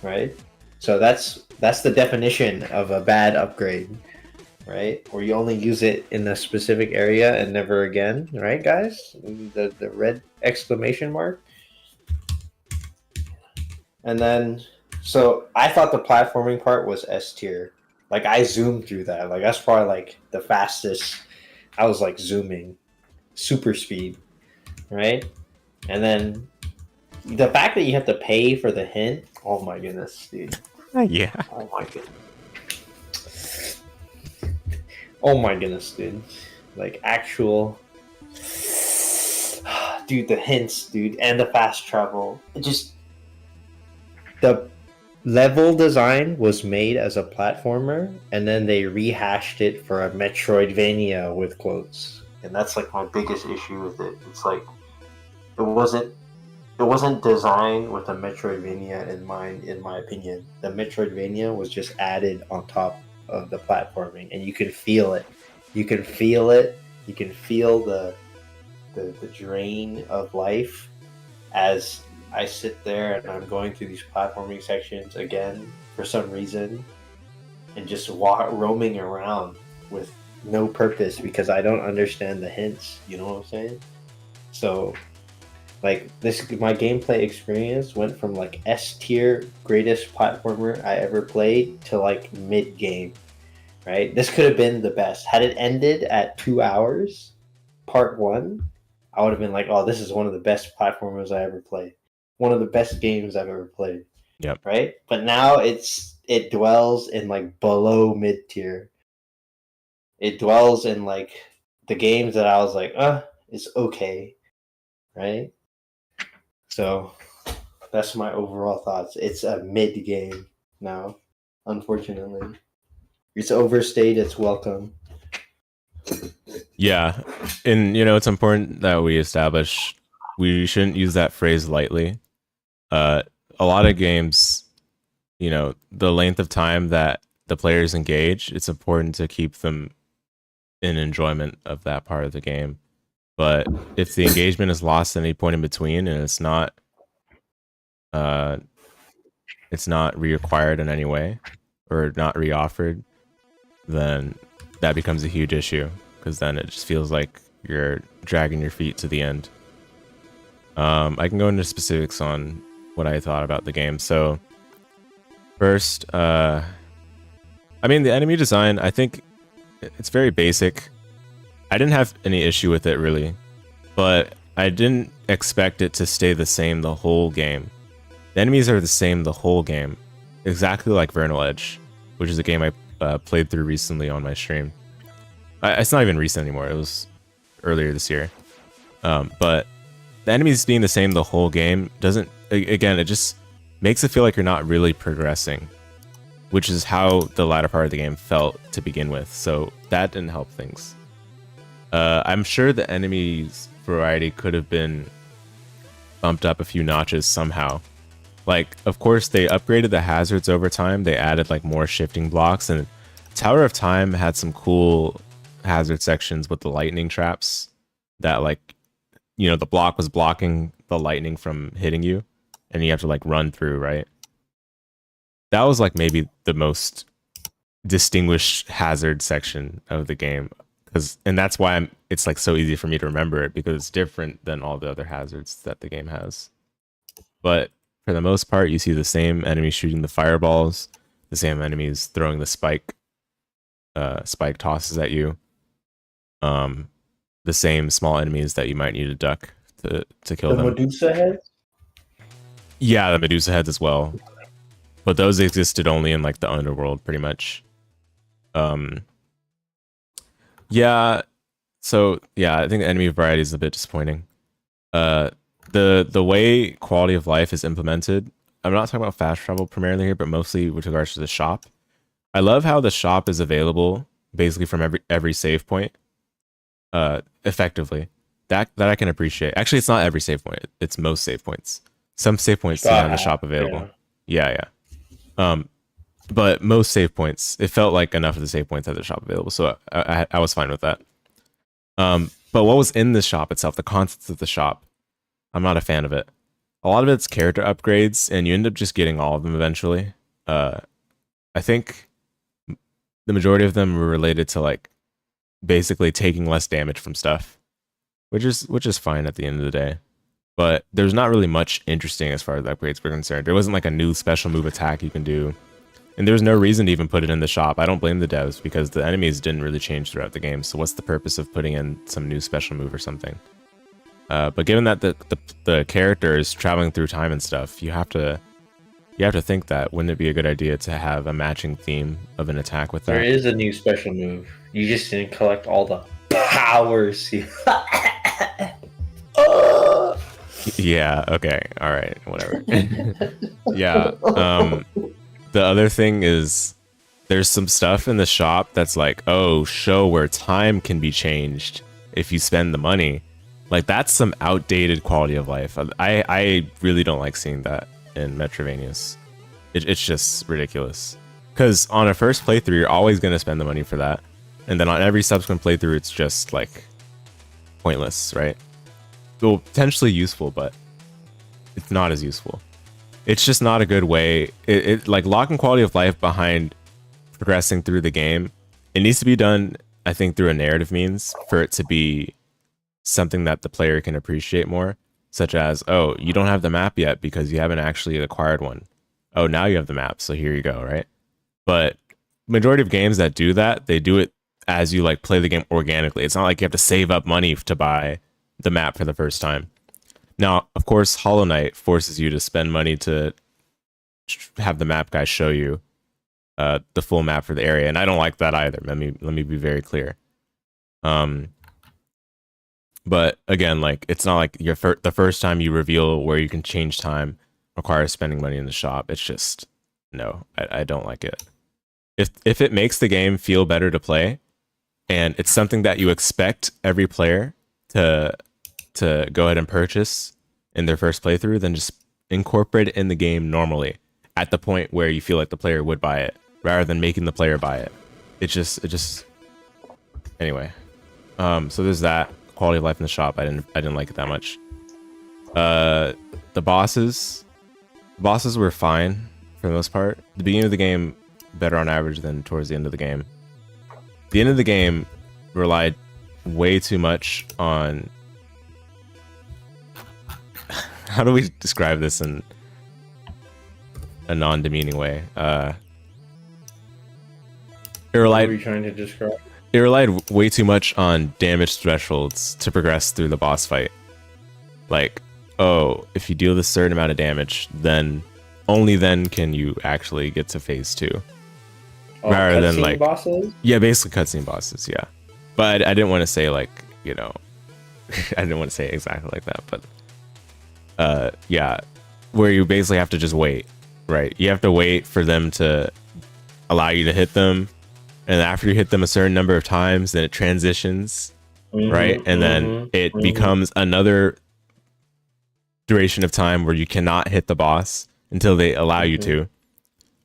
S3: right? So that's the definition of a bad upgrade, right? Where you only use it in a specific area and never again, right, guys? The red exclamation mark. And then, so I thought the platforming part was S tier. Like, I zoomed through that. Like, that's probably like the fastest. I was like zooming, super speed, right? And then the fact that you have to pay for the hint. Oh my goodness, dude.
S1: Yeah.
S3: Oh my goodness. Oh my goodness, dude. Like, actual. Dude, the hints, dude, and the fast travel. It just. The level design was made as a platformer, and then they rehashed it for a Metroidvania with quotes. And that's like my biggest issue with it. It's like it wasn't designed with a Metroidvania in mind, in my opinion. The Metroidvania was just added on top of the platforming, and you can feel it. You can feel it. You can feel the drain of life as I sit there and I'm going through these platforming sections again for some reason, and just roaming around with no purpose because I don't understand the hints. You know what I'm saying? So, like, my gameplay experience went from like S tier greatest platformer I ever played to like mid game. Right? This could have been the best. Had it ended at 2 hours, part 1, I would have been like, oh, this is one of the best platformers I ever played. One of the best games I've ever played.
S1: Yep.
S3: Right? But now it dwells in like below mid tier. It dwells in like the games that I was like, it's okay. Right? So that's my overall thoughts. It's a mid game now, unfortunately. It's overstayed its welcome.
S1: Yeah. And, it's important that we establish we shouldn't use that phrase lightly. A lot of games, the length of time that the players engage, it's important to keep them in enjoyment of that part of the game. But if the engagement is lost at any point in between and it's not reacquired in any way or not reoffered, then that becomes a huge issue, because then it just feels like you're dragging your feet to the end. I can go into specifics on what I thought about the game. So first, the enemy design, I think it's very basic. I didn't have any issue with it really, but I didn't expect it to stay the same the whole game. The enemies are the same the whole game, exactly like Vernal Edge, which is a game I played through recently on my stream. It's not even recent anymore. It was earlier this year. But the enemies being the same the whole game doesn't, again, it just makes it feel like you're not really progressing, which is how the latter part of the game felt to begin with. So that didn't help things. I'm sure the enemies variety could have been bumped up a few notches somehow. Like, of course, they upgraded the hazards over time. They added like more shifting blocks, and Tower of Time had some cool hazard sections with the lightning traps that, like, the block was blocking the lightning from hitting you, and you have to like run through, right? That was like maybe the most distinguished hazard section of the game, and that's why it's like so easy for me to remember it, because it's different than all the other hazards that the game has. But for the most part, you see the same enemies shooting the fireballs, the same enemies throwing the spike tosses at you, the same small enemies that you might need to duck to kill them.
S3: The Medusa heads?
S1: Yeah, the Medusa heads as well. but those existed only in like the underworld, pretty much. Yeah. So yeah, I think the enemy variety is a bit disappointing. The way quality of life is implemented, I'm not talking about fast travel primarily here, but mostly with regards to the shop. I love how the shop is available basically from every save point, effectively. That I can appreciate. Actually, it's not every save point; it's most save points. Some save points do have the shop available. Yeah. But most save points, it felt like enough of the save points had the shop available, so I was fine with that. But what was in the shop itself, the contents of the shop, I'm not a fan of it. A lot of it's character upgrades, and you end up just getting all of them eventually. I think the majority of them were related to like basically taking less damage from stuff, which is fine at the end of the day. But there's not really much interesting as far as upgrades were concerned. There wasn't like a new special move attack you can do. And there's no reason to even put it in the shop. I don't blame the devs because the enemies didn't really change throughout the game. So what's the purpose of putting in some new special move or something? But given that the character is traveling through time and stuff, you have to think that wouldn't it be a good idea to have a matching theme of an attack with that?
S2: There is a new special move. You just didn't collect all the powers.
S1: Yeah, okay, all right, whatever. Yeah. The other thing is there's some stuff in the shop that's like, oh, show where time can be changed if you spend the money. Like, that's some outdated quality of life. I really don't like seeing that in Metroidvanias. It's just ridiculous. Because on a first playthrough, you're always going to spend the money for that. And then on every subsequent playthrough, it's just, like, pointless, right? Well, potentially useful, but it's not as useful. It's just not a good way. Like, locking quality of life behind progressing through the game, it needs to be done, I think, through a narrative means for it to be something that the player can appreciate more, such as, oh, you don't have the map yet because you haven't actually acquired one. Oh, now you have the map, so here you go, right? But majority of games that do that, they do it as you like play the game organically. It's not like you have to save up money to buy the map for the first time. Now, of course, Hollow Knight forces you to spend money to have the map guy show you the full map for the area, and I don't like that either. Let me be very clear. But again, like, it's not like the first time you reveal where you can change time requires spending money in the shop. It's just, no, I don't like it. If it makes the game feel better to play, and it's something that you expect every player to go ahead and purchase in their first playthrough, then just incorporate it in the game normally at the point where you feel like the player would buy it, rather than making the player buy it. It just anyway. So there's that. Quality of life in the shop, I didn't like it that much. The bosses were fine for the most part. The beginning of the game better on average than towards the end of the game. The end of the game relied way too much on how do we describe this in a non-demeaning way? It relied.
S2: What are you trying to describe?
S1: It relied way too much on damage thresholds to progress through the boss fight. Like, oh, if you deal this certain amount of damage, then only then can you actually get to phase 2.
S2: Oh,
S1: rather than like
S2: bosses?
S1: Yeah, basically cutscene bosses, yeah. But I didn't want to say like, you know, I didn't want to say it exactly like that, but yeah, where you basically have to just wait, right? You have to wait for them to allow you to hit them. And after you hit them a certain number of times, then it transitions, right? And then it becomes another duration of time where you cannot hit the boss until they allow you to.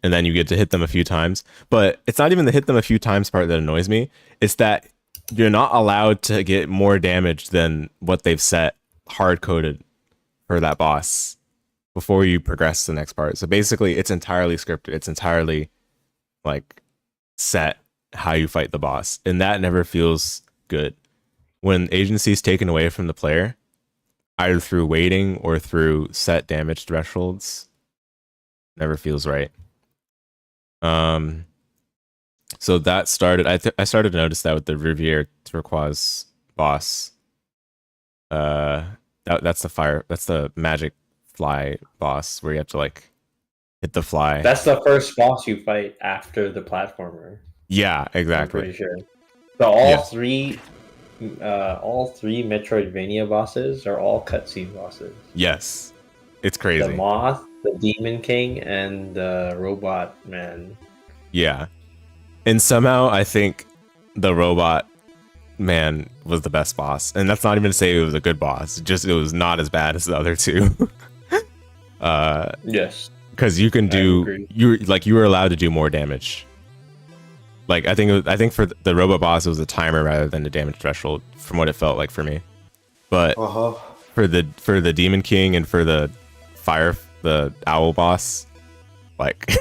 S1: And then you get to hit them a few times. But it's not even the hit them a few times part that annoys me. It's that you're not allowed to get more damage than what they've set hard-coded for that boss before you progress to the next part. So basically, it's entirely scripted. It's entirely, like, set how you fight the boss, and that never feels good when agency is taken away from the player, either through waiting or through set damage thresholds. Never feels right. So that started, I started to notice that with the Riviere Turquoise boss. That's the magic fly boss where you have to like hit the fly.
S2: That's the first boss you fight after the platformer.
S1: Yeah,
S2: I'm
S1: exactly.
S2: pretty sure. So
S1: Yeah.
S2: all three Metroidvania bosses are all cutscene bosses.
S1: Yes, it's
S2: The
S1: crazy.
S2: Moth, the Demon King, and the Robot Man.
S1: Yeah, and somehow I think the robot man was the best boss, and that's not even to say it was a good boss. Just it was not as bad as the other two.
S2: Yes.
S1: Because you can do
S2: agree.
S1: you were allowed to do more damage. Like I think for the robot boss it was a timer rather than the damage threshold, from what it felt like for me. But for the Demon King and for the owl boss, like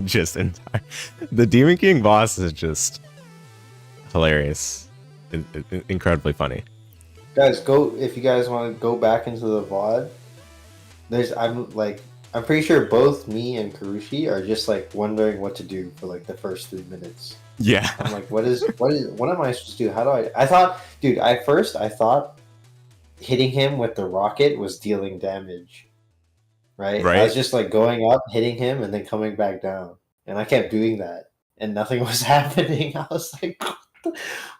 S1: just entire the Demon King boss is just hilarious, incredibly funny.
S3: Guys, go if you guys want to go back into the VOD. I'm pretty sure both me and Karushi are just like wondering what to do for like the first 3 minutes.
S1: Yeah.
S3: I'm like, what am I supposed to do? How do I thought, dude, I thought hitting him with the rocket was dealing damage. Right? I was just like going up, hitting him, and then coming back down. And I kept doing that. And nothing was happening. I was like,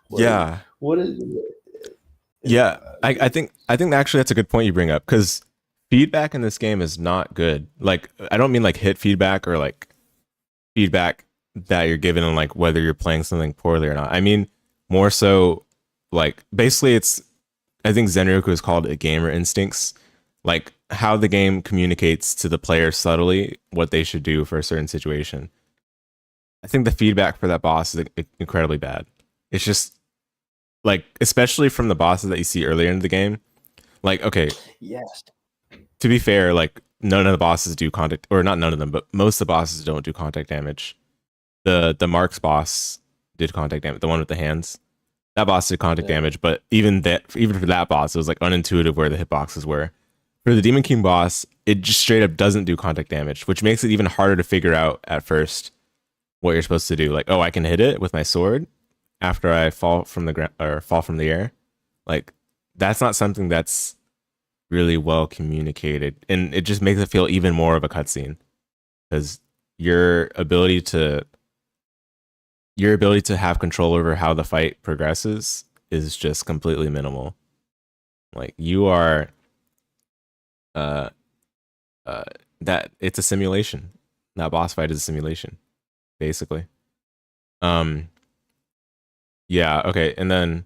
S3: what is
S1: Yeah. I think actually that's a good point you bring up, because feedback in this game is not good. Like, I don't mean like hit feedback or like feedback that you're given on like whether you're playing something poorly or not. I mean more so like basically I think Zenroku is called it gamer instincts, like how the game communicates to the player subtly what they should do for a certain situation. I think the feedback for that boss is incredibly bad. It's just like, especially from the bosses that you see earlier in the game. Like, okay,
S3: yes.
S1: To be fair, like none of the bosses do contact, or not none of them, but most of the bosses don't do contact damage. The Mark's boss did contact damage. The one with the hands, that boss did contact damage. But even for that boss, it was like unintuitive where the hitboxes were. For the Demon King boss, it just straight up doesn't do contact damage, which makes it even harder to figure out at first what you're supposed to do. Like, oh, I can hit it with my sword after I fall from the ground or fall from the air. Like, that's not something that's really well communicated, and it just makes it feel even more of a cutscene, because your ability to have control over how the fight progresses is just completely minimal. Like, you are that it's a simulation. That boss fight is a simulation, basically. Yeah, okay, and then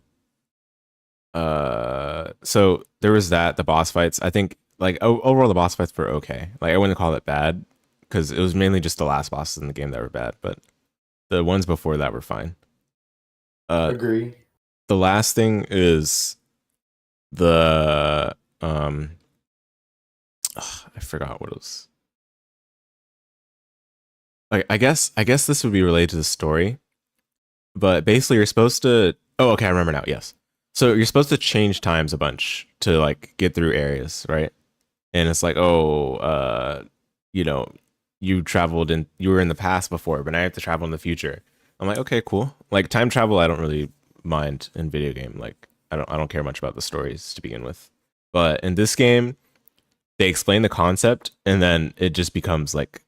S1: so there was the boss fights. I think like overall the boss fights were okay. Like, I wouldn't call it bad, because it was mainly just the last bosses in the game that were bad, but the ones before that were fine.
S3: Agree.
S1: The last thing is the I forgot what it was. Like, I guess this would be related to the story, but basically you're supposed to. Oh, okay, I remember now. Yes. So you're supposed to change times a bunch to like get through areas, right? And it's like, oh, you were in the past before, but now you have to travel in the future. I'm like, okay, cool. Like, time travel, I don't really mind in video game. Like, I don't care much about the stories to begin with. But in this game, they explain the concept, and then it just becomes like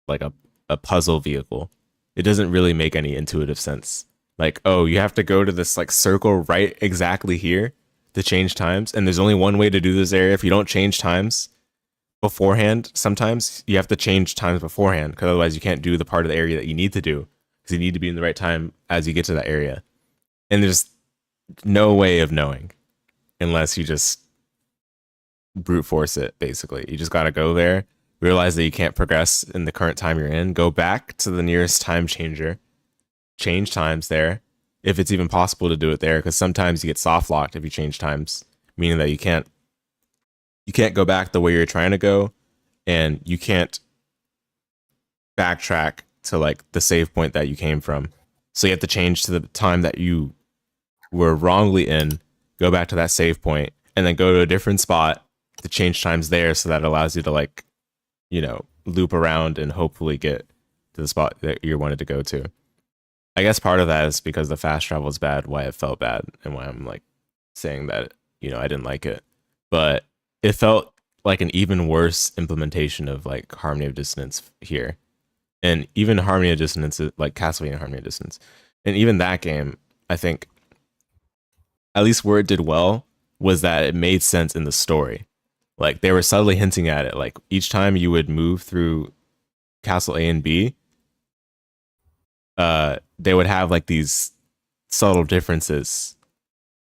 S1: a puzzle vehicle. It doesn't really make any intuitive sense. Like, oh, you have to go to this like circle right exactly here to change times, and there's only one way to do this area. If you don't change times beforehand, sometimes you have to change times beforehand, because otherwise you can't do the part of the area that you need to do, because you need to be in the right time as you get to that area. And there's no way of knowing unless you just brute force it. Basically, you just got to go there, realize that you can't progress in the current time you're in, go back to the nearest time changer, change times there, if it's even possible to do it there, because sometimes you get soft locked if you change times, meaning that you can't go back the way you're trying to go, and you can't backtrack to like the save point that you came from. So you have to change to the time that you were wrongly in, go back to that save point, and then go to a different spot to change times there, so that allows you to like, loop around and hopefully get to the spot that you wanted to go to. I guess part of that is because the fast travel is bad, why it felt bad, and why I'm like saying that, I didn't like it. But it felt like an even worse implementation of like harmony of dissonance here, and even harmony of dissonance, like Castlevania harmony of dissonance, and even that game, I think, at least where it did well was that it made sense in the story. Like they were subtly hinting at it. Like each time you would move through Castle A and B, they would have like these subtle differences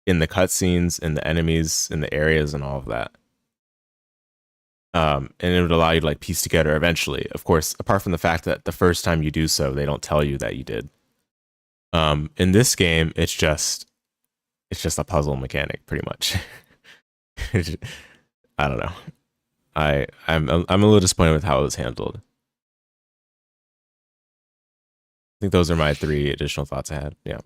S1: in the cutscenes, in the enemies, in the areas, and all of that. And it would allow you to like piece together eventually. Of course, apart from the fact that the first time you do so, they don't tell you that you did. In this game, it's just a puzzle mechanic, pretty much. I don't know. I'm a little disappointed with how it was handled. I think those are my 3 additional thoughts I had. Yeah.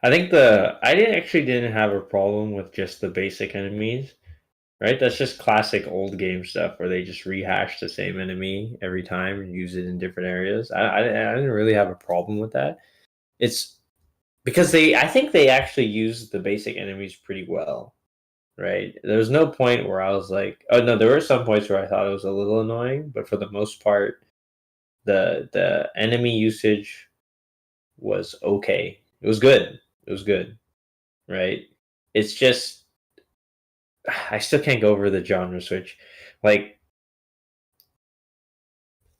S2: I think I didn't have a problem with just the basic enemies, right? That's just classic old game stuff where they just rehash the same enemy every time and use it in different areas. I didn't really have a problem with that. It's because I think they actually used the basic enemies pretty well, right? There was no point where I was like, oh no, there were some points where I thought it was a little annoying, but for the most part, the enemy usage was okay. It was good. It was good, right? It's just I still can't go over the genre switch. Like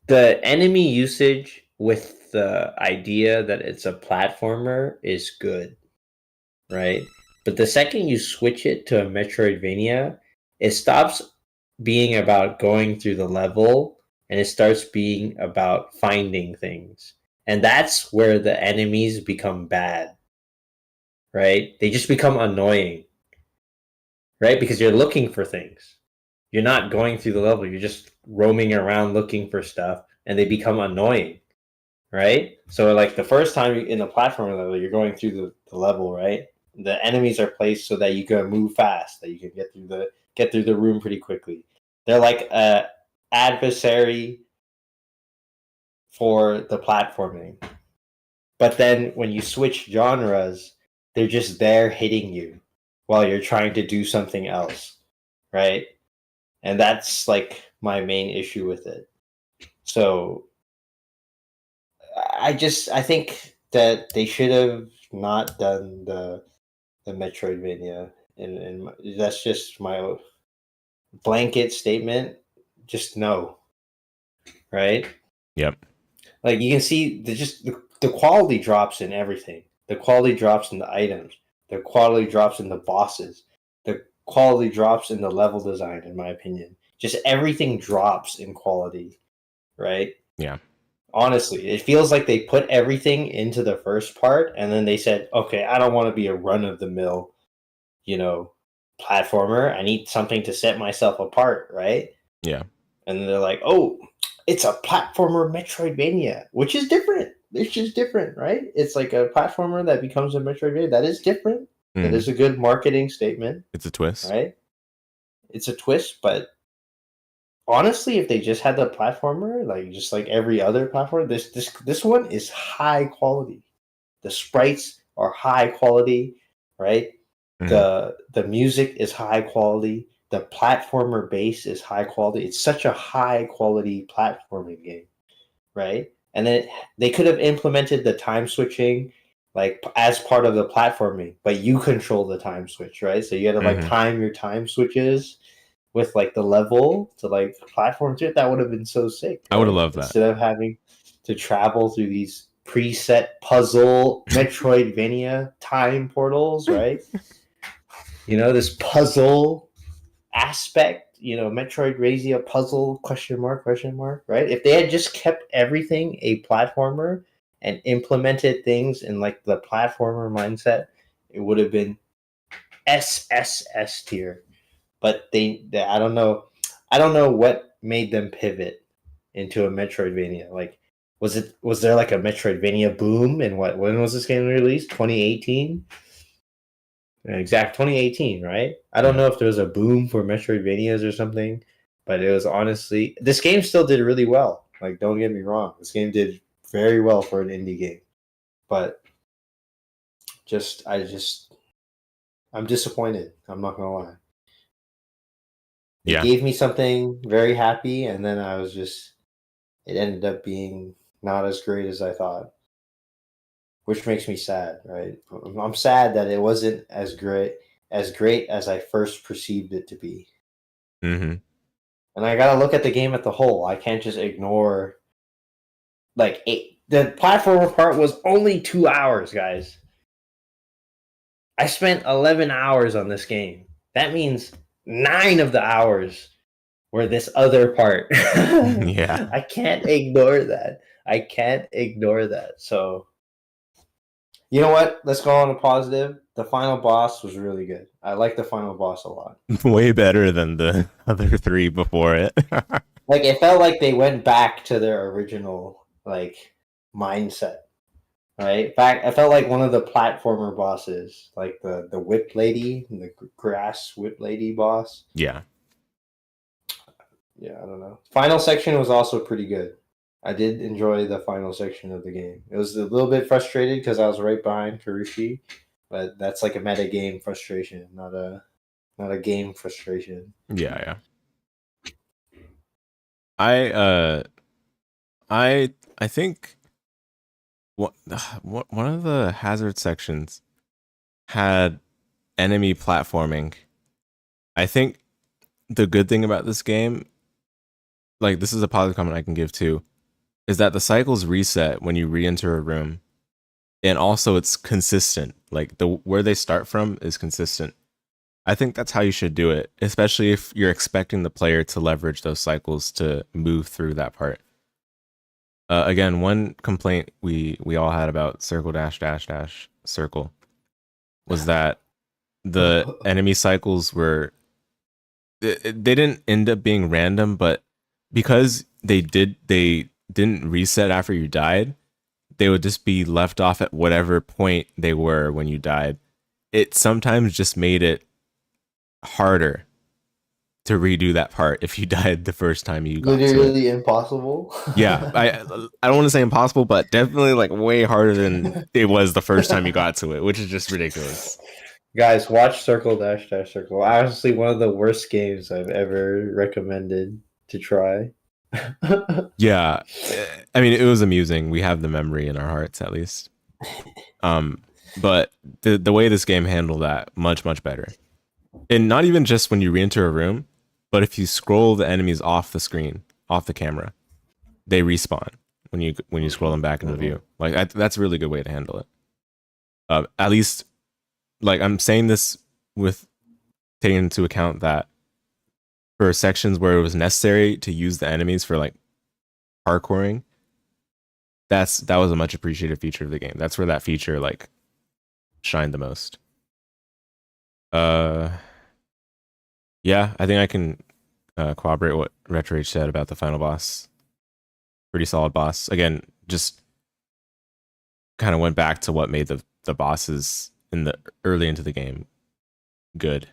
S2: the enemy usage with the idea that it's a platformer is good, right? But the second you switch it to a Metroidvania, it stops being about going through the level and it starts being about finding things. And that's where the enemies become bad, right? They just become annoying, right? Because you're looking for things. You're not going through the level. You're just roaming around looking for stuff and they become annoying, right? So like the first time in the platform level, you're going through the level, right? The enemies are placed so that you can move fast, that you can get through the room pretty quickly. They're like a adversary for the platforming. But then when you switch genres, they're just there hitting you while you're trying to do something else, right? And that's like my main issue with it. So I think that they should have not done the Metroidvania, and that's just my blanket statement. Just no, right?
S1: Yep.
S2: Like you can see the quality drops in everything. The quality drops in the items. The quality drops in the bosses. The quality drops in the level design, in my opinion. Just everything drops in quality, right?
S1: Yeah.
S2: Honestly, it feels like they put everything into the first part and then they said, okay, I don't want to be a run of the mill, platformer. I need something to set myself apart, right?
S1: Yeah.
S2: And they're like, oh, it's a platformer Metroidvania, which is different. It's just different, right? It's like a platformer that becomes a Metroidvania. That is different. That is a good marketing statement.
S1: It's a twist.
S2: Right? It's a twist, but honestly, if they just had the platformer, like just like every other platformer, this one is high quality. The sprites are high quality, right? The music is high quality. The platformer base is high quality. It's such a high quality platforming game, right? And then they could have implemented the time switching like as part of the platforming, but you control the time switch, right? So you had to like time your time switches with like the level to like platform to it. That would have been so sick.
S1: Right? I would have loved that.
S2: Instead of having to travel through these preset puzzle Metroidvania time portals, right? This puzzle aspect, Metroidvania puzzle question mark, right? If they had just kept everything a platformer and implemented things in like the platformer mindset, it would have been SSS tier. But they I don't know what made them pivot into a Metroidvania. Like was there like a Metroidvania boom and when was this game released? 2018? Exact 2018, right? I don't know if there was a boom for Metroidvanias or something, but it was honestly this game still did really well. Like don't get me wrong, this game did very well for an indie game. But I'm disappointed. I'm not gonna lie.
S3: It
S1: Yeah.
S3: gave me something very happy, and then it ended up being not as great as I thought, which makes me sad, right? I'm sad that it wasn't as great as I first perceived it to be.
S1: Mm-hmm.
S3: And I gotta look at the game at the whole. I can't just ignore the platformer part was only 2 hours, guys. I spent 11 hours on this game. That means 9 of the hours were this other part.
S1: Yeah.
S3: I can't ignore that. I can't ignore that. So, you know what? Let's go on a positive. The final boss was really good. I like the final boss a lot.
S1: Way better than the other 3 before it.
S3: Like, it felt like they went back to their original mindset. Right? Back, I felt like one of the platformer bosses, like the whip lady, the grass whip lady boss.
S1: Yeah.
S3: Yeah, I don't know. Final section was also pretty good. I did enjoy the final section of the game. It was a little bit frustrated because I was right behind Karushi, but that's like a meta game frustration, not a game frustration.
S1: Yeah. I think one of the hazard sections had enemy platforming. I think the good thing about this game, like this is a positive comment I can give too, is that the cycles reset when you re-enter a room, and also it's consistent. Like where they start from is consistent. I think that's how you should do it, especially if you're expecting the player to leverage those cycles to move through that part. Again, one complaint we all had about circle dash dash dash circle was that the enemy cycles were they didn't end up being random, but because they didn't reset after you died, they would just be left off at whatever point they were when you died. It sometimes just made it harder to redo that part if you died the first time you got
S3: literally impossible.
S1: Yeah, I don't want to say impossible, but definitely like way harder than it was the first time you got to it, which is just ridiculous.
S3: Guys, watch Circle Dash Dash Circle. Honestly, one of the worst games I've ever recommended to try.
S1: Yeah, I mean it was amusing. We have the memory in our hearts at least. But the way this game handled that much better, and not even just when you re-enter a room, but if you scroll the enemies off the screen, off the camera, they respawn when you scroll them back into the view. Like that's a really good way to handle it. At least, like I'm saying this with taking into account that for sections where it was necessary to use the enemies for like parkouring, that was a much appreciated feature of the game. That's where that feature like shined the most. Yeah, I think I can corroborate what Retrage said about the final boss. Pretty solid boss. Again, just kind of went back to what made the bosses in the early into the game good.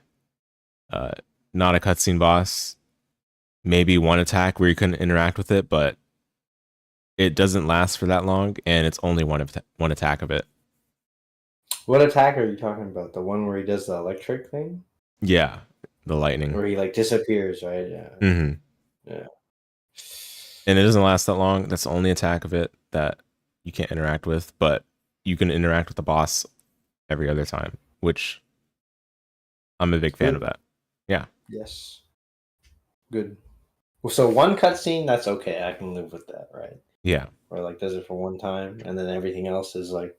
S1: Not a cutscene boss. Maybe one attack where you couldn't interact with it, but it doesn't last for that long, and it's only one attack of it.
S3: What attack are you talking about? The one where he does the electric thing?
S1: Yeah, the lightning.
S3: Where he like disappears, right? Yeah.
S1: Mm-hmm.
S3: Yeah.
S1: And it doesn't last that long. That's the only attack of it that you can't interact with, but you can interact with the boss every other time, which I'm a big fan of that. Yeah.
S3: Yes. Good. Well, so one cutscene, that's okay. I can live with that, right?
S1: Yeah.
S3: Or like does it for one time, and then everything else is like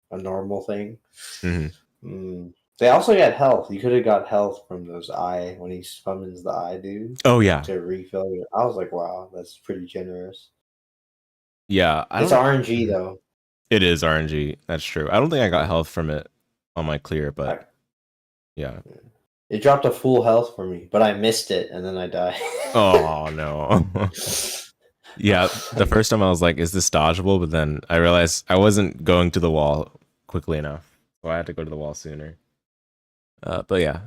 S3: a normal thing.
S1: Mm-hmm.
S3: They also got health. You could have got health from those eye when he summons the eye dude.
S1: Oh yeah.
S3: To refill it. I was like, wow, that's pretty generous.
S1: Yeah.
S3: It's RNG though.
S1: It is RNG. That's true. I don't think I got health from it on my clear, but yeah.
S3: It dropped a full health for me, but I missed it and then I died.
S1: Oh no. Yeah, the first time I was like, is this dodgeable? But then I realized I wasn't going to the wall quickly enough. So I had to go to the wall sooner. But yeah,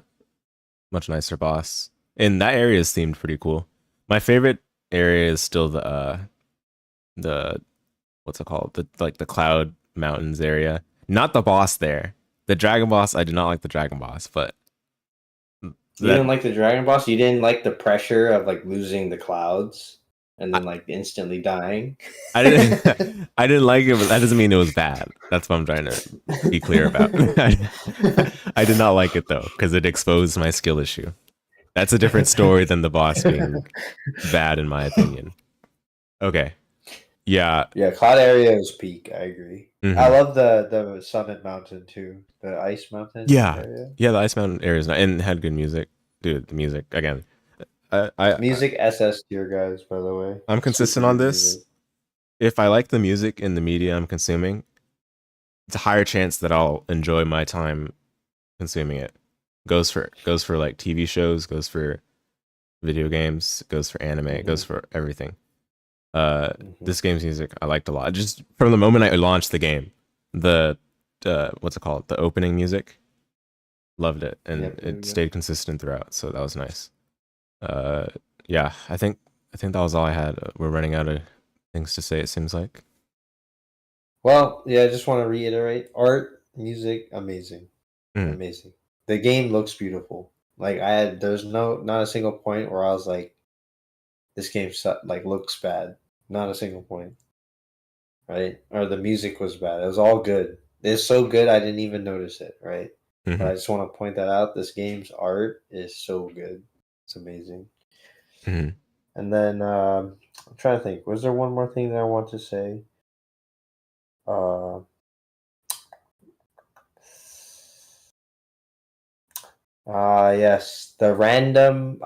S1: much nicer boss. And that area is themed pretty cool. My favorite area is still the what's it called? The Cloud Mountains area. Not the boss there. The Dragon boss, I did not like the Dragon boss, but
S3: You didn't like the Dragon Boss? You didn't like the pressure of like losing the clouds and then like instantly dying?
S1: I didn't I didn't like it, but that doesn't mean it was bad. That's what I'm trying to be clear about. I did not like it though, because it exposed my skill issue. That's a different story than the boss being bad, in my opinion. Okay. Yeah.
S3: Yeah, cloud area is peak. I agree.
S1: Mhm.
S3: I love the Summit Mountain too. The Ice Mountain.
S1: Yeah.
S3: Area.
S1: Yeah, the Ice Mountain area is nice and had good music. Dude, the music again.
S3: Music SS tier, guys. By the way,
S1: I'm consistent
S3: Super
S1: on
S3: good
S1: this.
S3: music.
S1: If I like the music in the media I'm consuming, it's a higher chance that I'll enjoy my time consuming it. Goes for like TV shows, goes for video games, goes for anime, it goes for everything. This game's music I liked a lot. Just from the moment I launched the game, the what's it called? The opening music. Loved it, and it stayed consistent throughout, so that was nice. Yeah, I think that was all I had. We're running out of things to say, it seems like.
S3: Well, yeah, I just want to reiterate: art, music, amazing, amazing. The game looks beautiful. Like there's not a single point where I was like, this game like looks bad. Not a single point. Right? Or the music was bad. It was all good. It's so good I didn't even notice it. Right? But I just want to point that out. This game's art is so good. It's amazing. And then I'm trying to think. Was there one more thing that I want to say? Yes, the random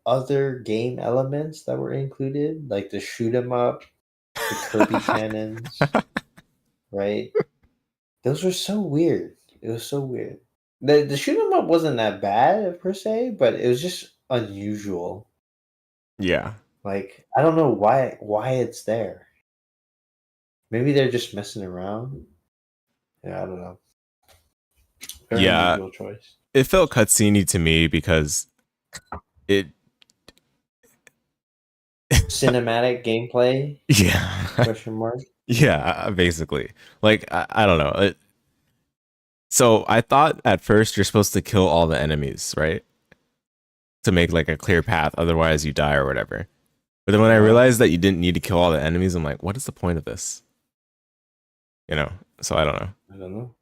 S3: other game elements that were included, like the shoot 'em up, the Kirby cannons, right? Those were so weird. It was so weird. The shoot 'em up wasn't that bad per se, but it was just unusual.
S1: Yeah.
S3: Like I don't know why it's there. Maybe they're just messing around. Yeah, I don't know. Very unusual choice.
S1: It felt cutscene-y to me because it
S3: cinematic gameplay.
S1: Yeah.
S3: Question mark.
S1: Yeah, basically. Like I don't know. So I thought at first you're supposed to kill all the enemies, right? To make like a clear path, otherwise you die or whatever. But then when I realized that you didn't need to kill all the enemies, I'm like, what is the point of this? You know, so I don't know.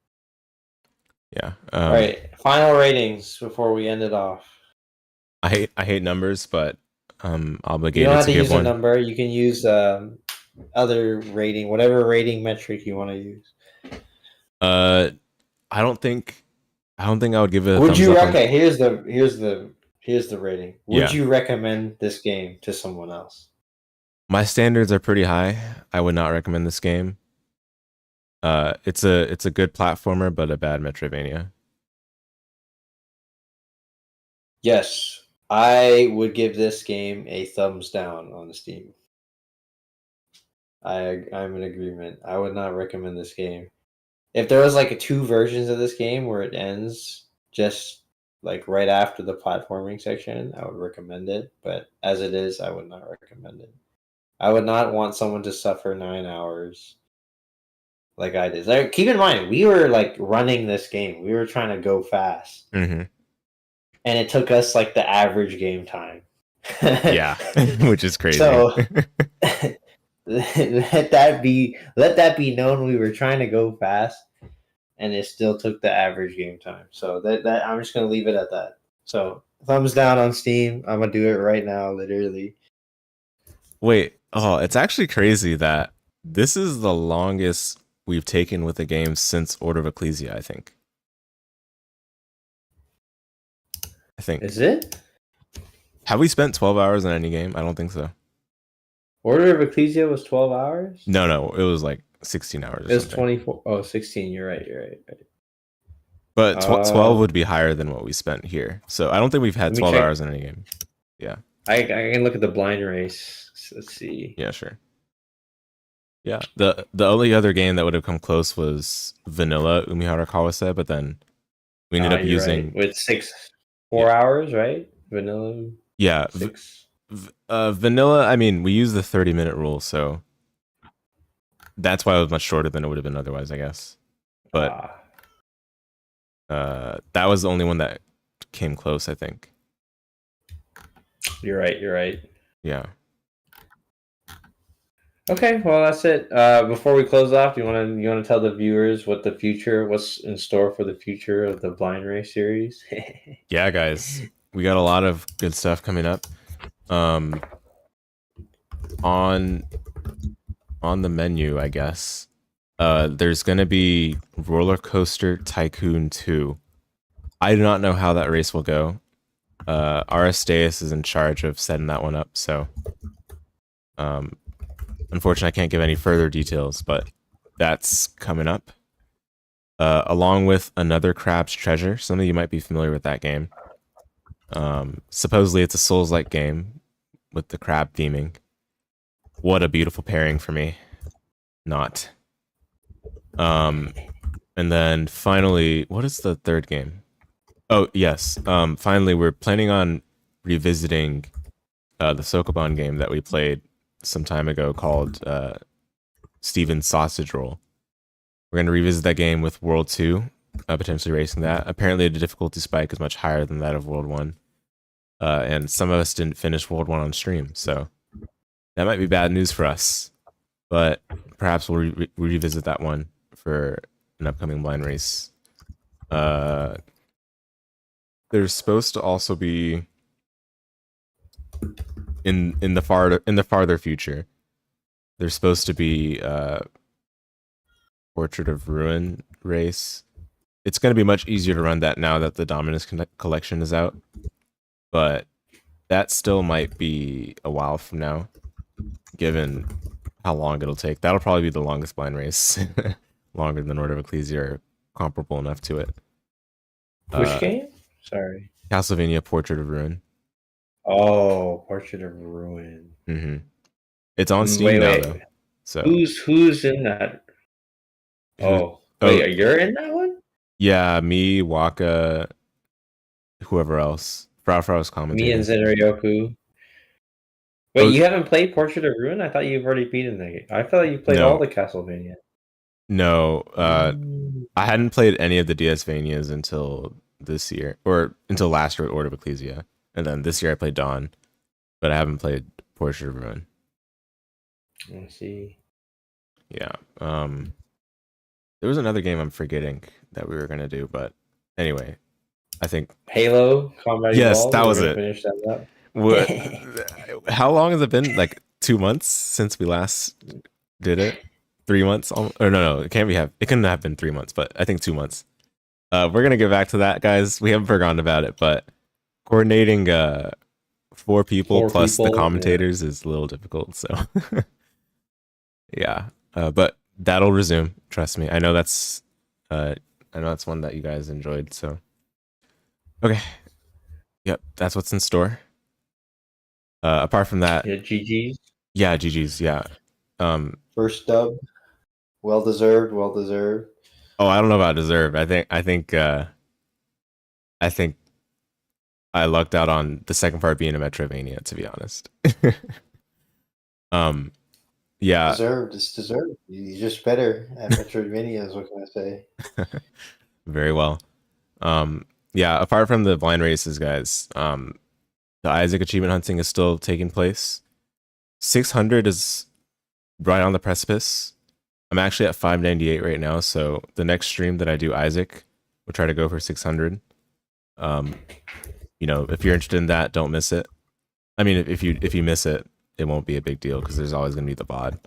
S1: Yeah.
S3: All right. Final ratings before we end it off.
S1: I hate numbers, but I'm obligated
S3: you don't have
S1: to
S3: to
S1: give
S3: use
S1: one.
S3: A number. You can use other rating, whatever rating metric you want to use.
S1: I don't think I would give it.
S3: Would you recommend? Here's the rating. Would you recommend this game to someone else?
S1: My standards are pretty high. I would not recommend this game. It's a good platformer, but a bad Metroidvania.
S3: Yes, I would give this game a thumbs down on Steam. I'm in agreement. I would not recommend this game. If there was like two versions of this game where it ends just like right after the platforming section, I would recommend it. But as it is, I would not recommend it. I would not want someone to suffer 9 hours like I did. Like, keep in mind, we were like running this game. We were trying to go fast. And it took us like the average game time.
S1: Yeah, which is crazy.
S3: So let that be known. We were trying to go fast, and it still took the average game time. So that I'm just gonna leave it at that. So thumbs down on Steam. I'm gonna do it right now, literally.
S1: Wait, it's actually crazy that this is the longest we've taken with a game since Order of Ecclesia, I think.
S3: Is it?
S1: Have we spent 12 hours on any game? I don't think so.
S3: Order of Ecclesia was 12 hours?
S1: No, it was like 16 hours.
S3: It was 24. Oh, 16. You're right.
S1: But 12 would be higher than what we spent here. So I don't think we've had 12 hours in any game. Yeah.
S3: I can look at the blind race. So let's see.
S1: Yeah, sure. Yeah. The only other game that would have come close was Vanilla Umihara Kawase, but then we ended up using...
S3: Right. With 4 hours, right? Vanilla.
S1: Yeah.
S3: 6.
S1: Vanilla, I mean, we use the 30-minute rule, so that's why it was much shorter than it would have been otherwise, I guess. But that was the only one that came close, I think.
S2: You're right. You're right.
S1: Yeah.
S2: Okay, well that's it. Before we close off, you wanna tell the viewers what's in store for the future of the Blind Race series?
S1: Yeah, guys. We got a lot of good stuff coming up. On the menu, I guess. There's gonna be Roller Coaster Tycoon 2. I do not know how that race will go. RS Deus is in charge of setting that one up, so unfortunately I can't give any further details, but that's coming up. Along with Another Crab's Treasure. Some of you might be familiar with that game. Supposedly it's a Souls-like game with the crab theming. What a beautiful pairing for me. Not. And then finally, what is the third game? Oh, yes. Finally, we're planning on revisiting the Sokoban game that we played some time ago called Steven's Sausage Roll. We're going to revisit that game with World 2, potentially racing that. Apparently, the difficulty spike is much higher than that of World 1. And some of us didn't finish World 1 on stream, so that might be bad news for us. But perhaps we'll revisit that one for an upcoming blind race. There's supposed to also be in the farther future. There's supposed to be Portrait of Ruin race. It's going to be much easier to run that now that the Dominus collection is out, but that still might be a while from now, given how long it'll take. That'll probably be the longest blind race, longer than Order of Ecclesia, or comparable enough to it.
S2: Which game? Sorry.
S1: Castlevania Portrait of Ruin.
S2: Oh, Portrait of Ruin.
S1: Mm-hmm. It's on Steam now, though. So
S2: who's in that? You're in that one?
S1: Yeah, me, Waka, whoever else. Frau's commentating.
S2: Me and Zenryoku. Wait, you haven't played Portrait of Ruin? I thought you've already beaten the game. I thought you played all the Castlevania.
S1: No, I hadn't played any of the DSvanias until this year, or until last year at Order of Ecclesia. And then this year I played Dawn, but I haven't played Portrait of Ruin.
S2: I see.
S1: Yeah. There was another game I'm forgetting that we were going to do, but anyway, I think
S2: Halo Combat
S1: Yes,
S2: Evolved,
S1: that was it.
S2: Finish that up.
S1: What, how long has it been? Like 2 months since we last did it? 3 months? Or no, it can't be. It couldn't have been 3 months, but I think 2 months. We're gonna get back to that, guys. We haven't forgotten about it, but coordinating 4 people plus the commentators is a little difficult. So yeah, but that'll resume. Trust me. I know that's one that you guys enjoyed. So okay, yep, that's what's in store. Apart from that,
S2: GG's.
S1: Yeah, GG's. Yeah.
S3: First dub, well deserved.
S1: Oh, I don't know about deserved. I think I lucked out on the second part being a Metrovania, to be honest. Yeah.
S3: Deserved. It's deserved. You're just better at Metrovanias. What can I say?
S1: Very well. Yeah. Apart from the blind races, guys, the Isaac achievement hunting is still taking place. 600 is right on the precipice. I'm actually at 598 right now, so the next stream that I do Isaac, we'll try to go for 600. You know, if you're interested in that, don't miss it. I mean, if you miss it, it won't be a big deal because there's always going to be the VOD.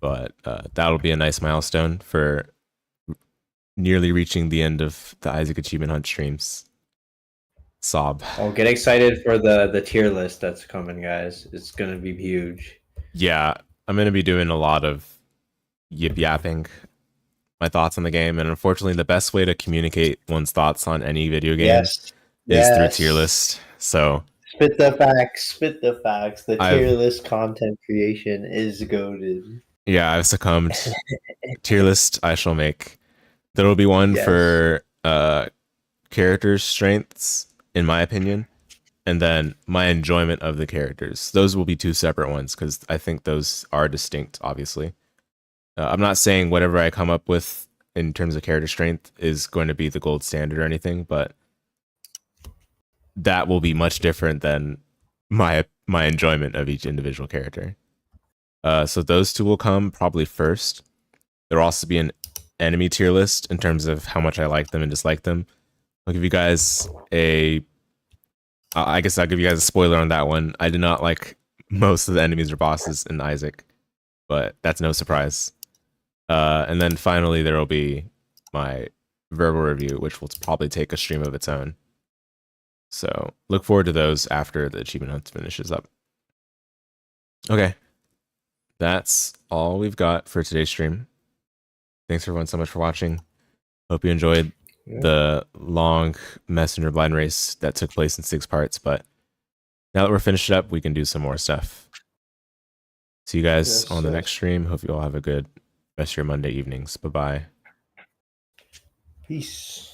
S1: But that'll be a nice milestone for nearly reaching the end of the Isaac achievement hunt streams. Sob.
S2: Oh, get excited for the tier list that's coming, guys. It's gonna be huge.
S1: Yeah, I'm gonna be doing a lot of yapping my thoughts on the game, and unfortunately, the best way to communicate one's thoughts on any video game is through tier list. So
S3: spit the facts. The tier list content creation is goated.
S1: Yeah, I've succumbed. Tier list I shall make. There will be one for characters' strengths, in my opinion, and then my enjoyment of the characters. Those will be 2 separate ones because I think those are distinct, obviously. I'm not saying whatever I come up with in terms of character strength is going to be the gold standard or anything, but that will be much different than my enjoyment of each individual character. So those two will come probably first. There'll also be an enemy tier list in terms of how much I like them and dislike them. I'll give you guys I guess I'll give you guys a spoiler on that one. I did not like most of the enemies or bosses in Isaac, but that's no surprise. And then finally there will be my verbal review, which will probably take a stream of its own. So look forward to those after the achievement hunt finishes up. Okay. That's all we've got for today's stream. Thanks everyone so much for watching. Hope you enjoyed the long messenger blind race that took place in 6 parts, but now that we're finished up, we can do some more stuff. See you guys on the next stream. Hope you all have a good rest of your Monday evenings. Bye-bye.
S3: Peace.